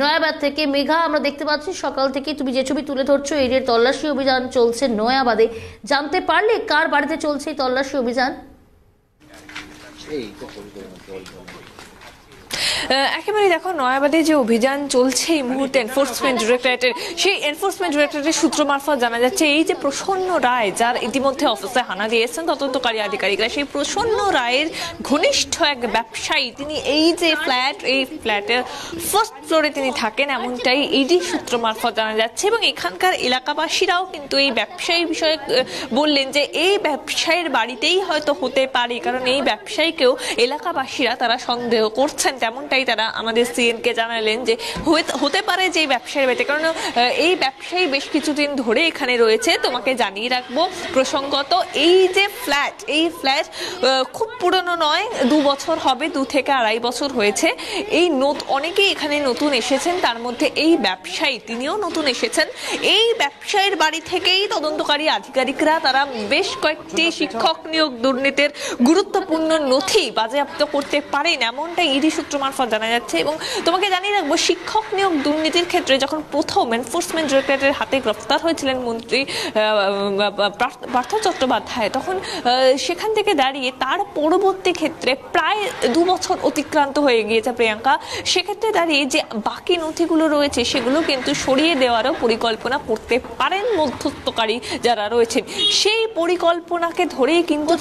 নয়াবাদ থেকে। মেঘা, আমরা দেখতে পাচ্ছি সকাল থেকে তুমি যে ছবি তুলে ধরছো, এই যে তল্লাশি অভিযান চলছে নয়াবাদে, জানতে পারলে কার বাড়িতে চলছে এই তল্লাশি অভিযান? একেবারে দেখো, নয়াবাদে যে অভিযান চলছে এই মুহূর্তে এনফোর্সমেন্ট ডিরেক্টরেটের, সেই এনফোর্সমেন্ট ডিরেক্টরেটের সূত্র মারফত জানা যাচ্ছে এই যে প্রসন্ন রায়, যার ইতিমধ্যে অফিসে হানা দিয়েছেন তদন্তকারী আধিকারিকরা, সেই প্রসন্ন রায়ের ঘনিষ্ঠ এক ব্যবসায়ী, তিনি এই যে ফ্ল্যাট, এই ফ্ল্যাটের ফার্স্ট ফ্লোরে তিনি থাকেন, এমনটাই ইডি সূত্র মারফত জানা যাচ্ছে। এবং এখানকার এলাকাবাসীরাও কিন্তু এই ব্যবসায়ী বিষয়ে বললেন যে এই ব্যবসায়ীর বাড়িতেই হয়তো হতে পারে, কারণ এই ব্যবসায়ীকেও এলাকাবাসীরা তারা সন্দেহ করছেন, তেমনটাই তারা আমাদের সিএনকে জানালেন যে হতে পারে যে ব্যবসায়ীর বাড়িতে, কারণ এই ব্যবসায়ী বেশ কিছুদিন ধরে এখানে রয়েছে। তোমাকে জানিয়ে রাখবো প্রসঙ্গত, এই যে ফ্ল্যাট, এই ফ্ল্যাট খুব পুরনো নয়, 2 বছর হবে, 2 থেকে 2.5 বছর হয়েছে। এই অনেকেই এখানে নতুন এসেছেন, তার মধ্যে এই ব্যবসায়ী তিনিও নতুন এসেছেন। এই ব্যবসায়ীর বাড়ি থেকেই তদন্তকারী আধিকারিকরা তারা বেশ কয়েকটি শিক্ষক নিয়োগ দুর্নীতির গুরুত্বপূর্ণ নথি বাজেয়াপ্ত করতে পারেন, এমনটাই ইডি সূত্র মারফত জানা যাচ্ছে। এবং তোমাকে জানিয়ে রাখবো, শিক্ষক নিয়োগ দুর্নীতির ক্ষেত্রে যখন প্রথম এনফোর্সমেন্ট ডিরেক্টরেটের হাতে গ্রেফতার হয়েছিলেন মন্ত্রী পার্থ চট্টোপাধ্যায়, তখন সেখান থেকে দাঁড়িয়ে তার পরবর্তী ক্ষেত্রে প্রায় 2 বছর অতিক্রান্ত হয়ে গিয়েছে প্রিয়াঙ্কা। সেক্ষেত্রে দাঁড়িয়ে যে বাকি নথিগুলো রয়েছে সেগুলো কিন্তু সরিয়ে দেওয়ারও পরিকল্পনা করতে পারেন মধ্যস্থকারী যারা রয়েছেন। সেই পরিকল্পনাকে ধরেই কিন্তু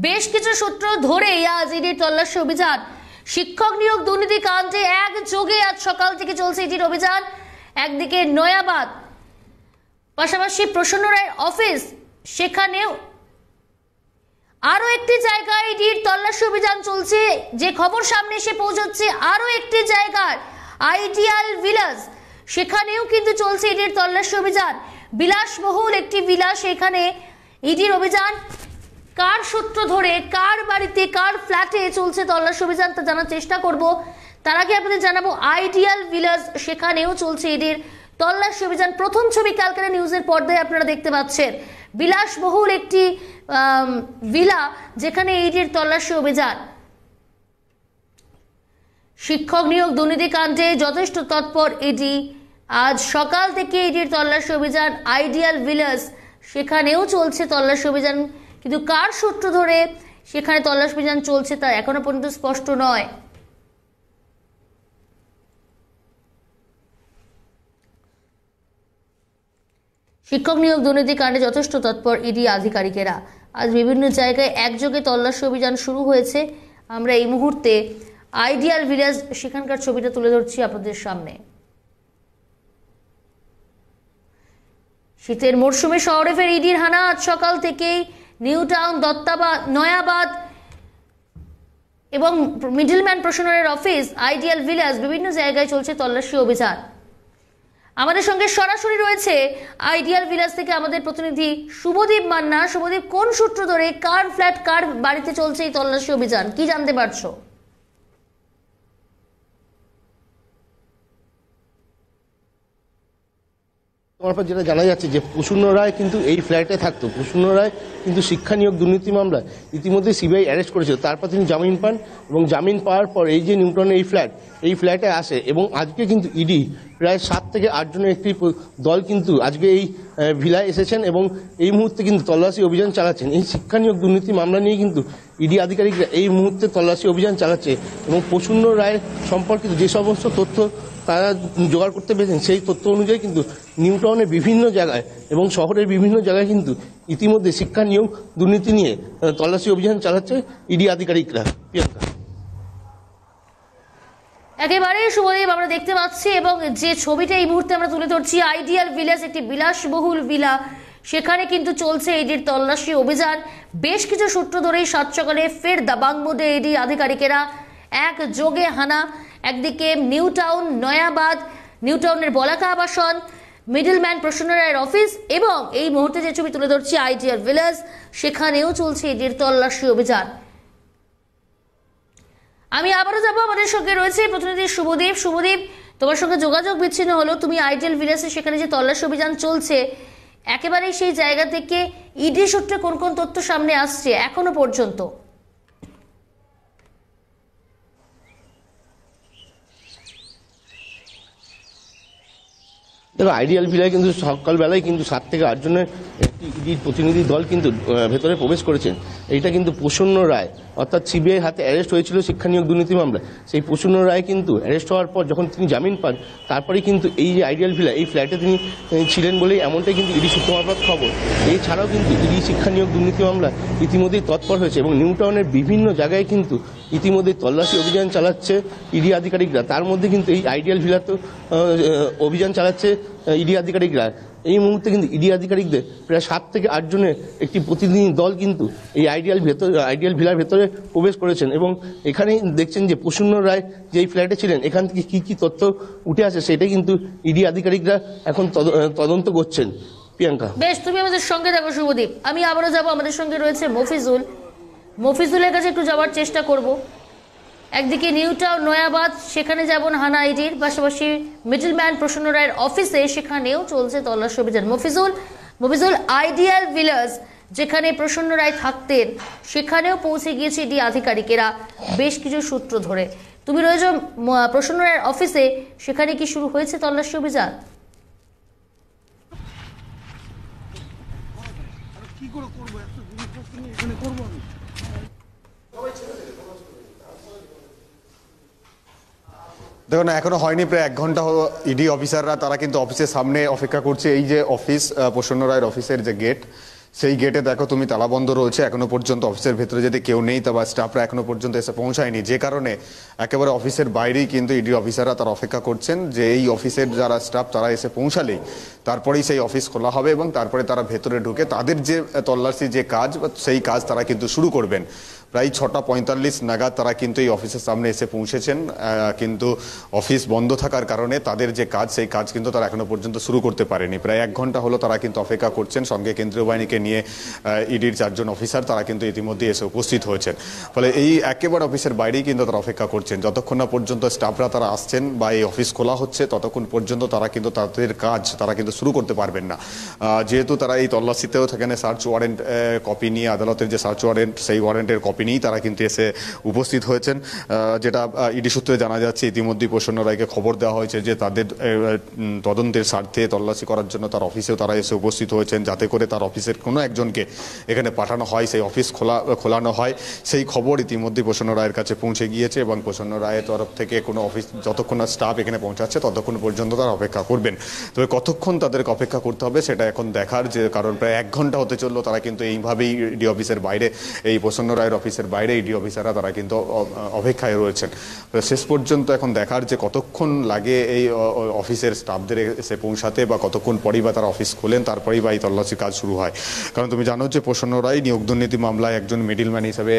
বেশ কিছু সূত্র ধরে আজ ইডির তল্লাশি অভিযান, শিক্ষক নিয়োগ দুর্নীতি কাণ্ডে একযোগে আজ সকাল থেকে চলছে ইডির অভিযান। একদিকে নয়াবাদ, পাশাপাশি প্রসন্ন রায়ের অফিস, সেখানেও আরো একটি জায়গায় ইডির তল্লাশি অভিযান চলছে। যে খবর সামনে এসে পৌঁছচ্ছে, আরো একটি জায়গার আইডিয়াল ভিলাজ, সেখানেও কিন্তু চলছে ইডির তল্লাশি অভিযান। বিলাসবহুল একটি ভিলা, সেখানে ইডির অভিযান। কার সূত্র ধরে, কার বাড়িতে, কার ফ্ল্যাটে চলছে তল্লাশি অভিযান তা জানার চেষ্টা করব। তার আগে আপনাদের জানাবো, আইডিয়াল ভিলাজ, সেখানেও চলছে ইডির তল্লাশি অভিযান। প্রথম ছবি ক্যালকাটা নিউজের পর্দায় আপনারা দেখতে পাচ্ছেন, বিলাসবহুল একটি ভিলা, যেখানে ইডির তল্লাশি অভিযান। শিক্ষক নিয়োগ দুর্নীতি কাণ্ডে যথেষ্ট তৎপর ইডি। আজ সকাল থেকে ইডির তল্লাশি অভিযান আইডিয়াল ভিলেজ, সেখানেও চলছে তল্লাশি অভিযান, কিন্তু কার সূত্র ধরে সেখানে তল্লাশি অভিযান চলছে তা এখনো পর্যন্ত স্পষ্ট নয়। শিক্ষক নিয়োগ দুর্নীতি কাণ্ডে যথেষ্ট তৎপর ইডি আধিকারিকেরা। আজ বিভিন্ন জায়গায় একযোগে তল্লাশি অভিযান শুরু হয়েছে। আমরা এই মুহূর্তে আইডিয়াল ভিলেজ সেখানকার ছবিটা তুলে ধরছি আপনাদের সামনে। শীতের মরশুমে শহরে ফের ইডির হানা। আজ সকাল থেকেই নিউ টাউন, দত্তাবাদ, নয়াবাদ এবং মিডলম্যান প্রশাসনের অফিস, আইডিয়াল ভিলেজ, বিভিন্ন জায়গায় চলছে তল্লাশি অভিযান। আমাদের সঙ্গে সরাসরি রয়েছে আইডিয়াল ভিলেজ থেকে আমাদের প্রতিনিধি শুভদীপ মান্না। শুভদীপ, কোন সূত্র ধরে, কার ফ্ল্যাট, কার বাড়িতে চলছে এই তল্লাশি অভিযান, কি জানতে পারছো? তোমার পর যেটা জানা যাচ্ছে যে প্রসূন রায় কিন্তু এই ফ্ল্যাটে থাকতো। প্রসূন রায় কিন্তু শিক্ষা নিয়োগ দুর্নীতি মামলায় ইতিমধ্যে সিবিআই অ্যারেস্ট করেছিল, তারপর তিনি জামিন পান এবং জামিন পাওয়ার পর এই যে নিউটনের এই ফ্ল্যাটে আসে এবং আজকে কিন্তু ইডি প্রায় 7 থেকে 8 জনের একটি দল কিন্তু আজকে এই ভিলায় এসেছেন এবং এই মুহূর্তে কিন্তু তল্লাশি অভিযান চালাচ্ছেন। এই শিক্ষা নিয়োগ দুর্নীতি মামলা নিয়ে কিন্তু ইডি আধিকারিকরা এই মুহূর্তে তল্লাশি অভিযান চালাচ্ছে এবং প্রসূন রায় সম্পর্কিত যে সমস্ত তথ্য তারা জোগাড় করতে পেরেছেন সেই তথ্য অনুযায়ী কিন্তু নিউটাউনের বিভিন্ন জায়গায় এবং শহরের বিভিন্ন জায়গায় কিন্তু ইতিমধ্যে শিক্ষা নিয়োগ দুর্নীতি নিয়ে তল্লাশি অভিযান চালাচ্ছে ইডি আধিকারিকরা। প্রিয়াঙ্কা, একেবারে শুভদীপ, আমরা দেখতে পাচ্ছি এবং যে ছবিটা এই মুহূর্তে আমরা তুলে ধরছি আইডিয়াল ভিলেজ, একটি বিলাসবহুল ভিলা, সেখানে কিন্তু চলছে ইডির তল্লাশি অভিযান। বেশ কিছু সূত্র ধরেই 7 সকালে ফের দাবাং মোডে ইডি আধিকারিকেরা একযোগে হানা। একদিকে নিউ টাউন, নয়াবাদ, নিউ টাউনের বলাকা আবাসন, মিডলম্যান প্রশাসনের অফিস এবং এই মুহূর্তে যে ছবি তুলে ধরছি আইডিয়াল ভিলেজ, সেখানেও চলছে ইডির তল্লাশি অভিযান। আমি আবারও যাবো, আমাদের সঙ্গে রয়েছে প্রতিনিধি শুভদীপ। শুভদীপ, তোমার সঙ্গে যোগাযোগ বিচ্ছিন্ন হলো, তুমি আইডিয়াল ভিলেজে সেখানে যে তল্লাশি অভিযান চলছে একেবারে সেই জায়গা থেকে ইডি সূত্রে কোন কোন তথ্য সামনে আসছে এখনো পর্যন্ত? দেখো, আইডিয়াল ভিলায় কিন্তু সকালবেলায় কিন্তু 7 থেকে 8 জনের একটি ইডির প্রতিনিধি দল কিন্তু ভেতরে প্রবেশ করেছেন। এইটা কিন্তু প্রসূন রায়, অর্থাৎ সিবিআই হাতে অ্যারেস্ট হয়েছিল শিক্ষা নিয়োগ দুর্নীতি মামলায়। সেই প্রসূন রায় কিন্তু অ্যারেস্ট হওয়ার পর যখন তিনি জামিন পান, তারপরেই কিন্তু এই যে আইডিয়াল ভিলা, এই ফ্ল্যাটে তিনি ছিলেন বলেই এমনটাই কিন্তু ইডি সূত্র মারফত খবর। এছাড়াও কিন্তু ইডি শিক্ষা নিয়োগ দুর্নীতি মামলায় ইতিমধ্যেই তৎপর হয়েছে এবং নিউ টাউনের বিভিন্ন জায়গায় কিন্তু ইতিমধ্যে তল্লাশি অভিযান চালাচ্ছে ইডি আধিকারিকরা। তার মধ্যে কিন্তু এই আইডিয়াল ভিলাতেও অভিযান চালাচ্ছে ইডি আধিকারিকরা। এই মুহূর্তে কিন্তু ইডি আধিকারিকদের প্রায় 7 থেকে 8 জনের একটি প্রতিনিধি দল কিন্তু এই আইডিয়াল ভিলার ভেতরে প্রবেশ করেছেন এবং এখানেই দেখছেন যে প্রসূন রায় যে এই ফ্ল্যাটে ছিলেন, এখান থেকে কি কি তথ্য উঠে আসে সেটাই কিন্তু ইডি আধিকারিকরা এখন তদন্ত করছেন। প্রিয়াঙ্কা, বেশ, তুমি আমাদের সঙ্গে থাকো শুভদীপ। আমি আবারও যাবো, আমাদের সঙ্গে রয়েছে মফিজুল। মফিজুলের কাছে একটু যাওয়ার চেষ্টা করব। একদিকে নিউ টাউন, নয়াবাদ, সেখানে যেমন হানা আইডির, পাশাপাশি মিডলম্যান প্রসূন রায়ের অফিসে সেখানেও চলছে তল্লাশি অভিযান। মফিজুল, আইডিয়াল ভিলেজ যেখানে প্রসূন রায় থাকতেন সেখানেও পৌঁছে গিয়েছে ইডি আধিকারিকেরা বেশ কিছু সূত্র ধরে। তুমি রয়েছো প্রসূন রায়ের অফিসে, সেখানে কি শুরু হয়েছে তল্লাশি অভিযান? দেখুন, এখনো হয়নি, প্রায় 1 ঘন্টা হলো ইডি অফিসাররা তারা কিন্তু অফিসের সামনে অপেক্ষা করছে। এই যে অফিস, প্রসন্ন রায়ের অফিসের যে গেট, সেই গেটে দেখো তুমি তালাবন্ধ রয়েছে। এখনো পর্যন্ত অফিসের ভেতরে যদি কেউ নেই, তা বা স্টাফরা এখনো পর্যন্ত এসে পৌঁছায়নি, যে কারণে একেবারে অফিসের বাইরেই কিন্তু ইডি অফিসাররা তারা অপেক্ষা করছেন যে এই অফিসের যারা স্টাফ তারা এসে পৌঁছালেই তারপরেই সেই অফিস খোলা হবে এবং তারপরে তারা ভেতরে ঢুকে তাদের যে তল্লাশি যে কাজ, সেই কাজ তারা কিন্তু শুরু করবেন। প্রায় 6:45 নাগাদ তারা কিন্তু এই অফিসের সামনে এসে পৌঁছেছেন, কিন্তু অফিস বন্ধ থাকার কারণে তাদের যে কাজ, সেই কাজ কিন্তু তারা এখনো পর্যন্ত শুরু করতে পারেনি। প্রায় 1 ঘন্টা হলো তারা কিন্তু অপেক্ষা করছেন। সঙ্গে কেন্দ্রীয় বাহিনীকে নিয়ে ইডির 4 জন অফিসার তারা কিন্তু ইতিমধ্যে এসে উপস্থিত হয়েছেন। ফলে এই একেবারে অফিসের বাইরেই কিন্তু তারা অপেক্ষা করছেন। যতক্ষণ না পর্যন্ত স্টাফরা তারা আসছেন বা এই অফিস খোলা হচ্ছে, ততক্ষণ পর্যন্ত তারা কিন্তু তাদের কাজ তারা কিন্তু শুরু করতে পারবেন না। যেহেতু তারা এই তল্লাশিতেও সেখানে সার্চ ওয়ারেন্ট কপি নিয়ে, আদালতের যে সার্চ ওয়ারেন্ট, সেই ওয়ারেন্টের কপি নিয়েই তারা কিন্তু এসে উপস্থিত হয়েছেন। যেটা ইডি সূত্রে জানা যাচ্ছে, ইতিমধ্যেই প্রসন্ন রায়কে খবর দেওয়া হয়েছে যে তাদের তদন্তের স্বার্থে তল্লাশি করার জন্য তার অফিসেও তারা এসে উপস্থিত হয়েছেন, যাতে করে তার অফিসের কোনো একজনকে এখানে পাঠানো হয়, সেই অফিস খোলানো হয়। সেই খবর ইতিমধ্যেই প্রসন্ন রায়ের কাছে পৌঁছে গিয়েছে এবং প্রসন্ন রায়ের তরফ থেকে কোনো অফিস যতক্ষণ না স্টাফ এখানে পৌঁছাচ্ছে ততক্ষণ পর্যন্ত তারা অপেক্ষা করবেন। তবে কতক্ষণ তাদেরকে অপেক্ষা করতে হবে সেটা এখন দেখার, যে কারণ প্রায় 1 ঘন্টা হতে চললো তারা কিন্তু এইভাবেই ইডি অফিসের বাইরে, এই প্রসন্ন রায়ের অফিসের বাইরে ইডি অফিসাররা তারা কিন্তু অপেক্ষায় রয়েছেন। শেষ পর্যন্ত এখন দেখার যে কতক্ষণ লাগে এই অফিসের স্টাফদের এসে পৌঁছাতে, বা কতক্ষণ পরেই বা তারা অফিস খোলেন, তারপরেই বা এই তল্লাশির কাজ শুরু হয়। কারণ তুমি জানো যে প্রসন্ন রায় নিয়োগ দুর্নীতি মামলায় একজন মিডলম্যান হিসেবে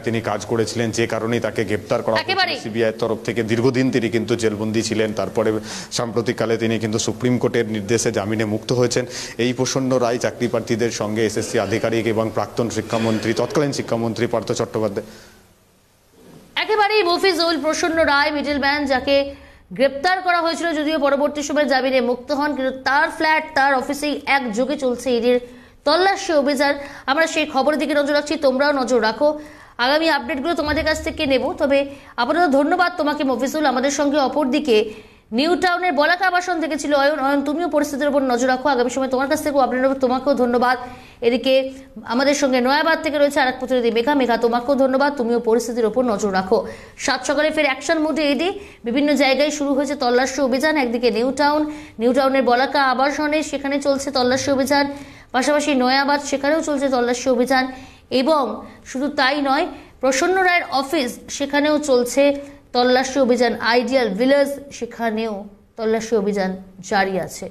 তিনি কাজ করেছিলেন, যে কারণেই তাকে গ্রেপ্তার করা হয়েছিল সিবিআইয়ের তরফ থেকে। দীর্ঘদিন তিনি কিন্তু জেলবন্দি ছিলেন, তারপরে সাম্প্রতিককালে তিনি কিন্তু সুপ্রিম কোর্টের নির্দেশে জামিনে মুক্ত হয়েছেন। এই প্রসন্ন রায় চাকরি প্রার্থীদের সঙ্গে এসএসসি আধিকারিক এবং প্রাক্তন শিক্ষামন্ত্রী, তৎকালীন শিক্ষামন্ত্রী পার্থ চট্টোপাধ্যায়, একেবারেই মফিজুল প্রসন্ন রায় মিডলম্যান, যাকে গ্রেপ্তার করা হয়েছিল, যদিও পরবর্তী সময়ে জামিনে মুক্ত হন, কিন্তু তার ফ্ল্যাট, তার অফিসেই একযোগে চলছে ইডির তল্লাশি অভিযান। আমরা সেই খবরের দিকে নজর রাখছি, তোমরাও নজর রাখো। আগামী আপডেটগুলো তোমাদের কাছ থেকে নেব। তবে আপাতত ধন্যবাদ তোমাকে মফিজুল। আমাদের সঙ্গে অপরদিকে নিউ টাউনের বলাকা আবাসন থেকে ছিল অয়ন। অয়ন, তুমিও পরিস্থিতির উপর নজর রাখো, আগামী সময় তোমার কাছ থেকেও আপডেট নেব। তোমাকেও ধন্যবাদ। এদিকে আমাদের সঙ্গে নয়াবাদ থেকে রয়েছে আরেক প্রতিনিধি মেঘা। মেঘা, তোমাকেও ধন্যবাদ, তুমিও পরিস্থিতির উপর নজর রাখো। 7 সকালে ফের অ্যাকশন মোডে ইডি, বিভিন্ন জায়গায় শুরু হয়েছে তল্লাশি অভিযান। একদিকে নিউ টাউনের বলাকা আবাসনে, সেখানে চলছে তল্লাশি অভিযান, পাশাপাশি নয়াবাদ, সেখানেও চলছে তল্লাশি অভিযান। এবং শুধু তাই নয়, প্রসন্ন রায়ের অফিস, সেখানেও চলছে তল্লাশি অভিযান। আইডিয়াল ভিলেজ, সেখানেও তল্লাশি অভিযান জারি আছে।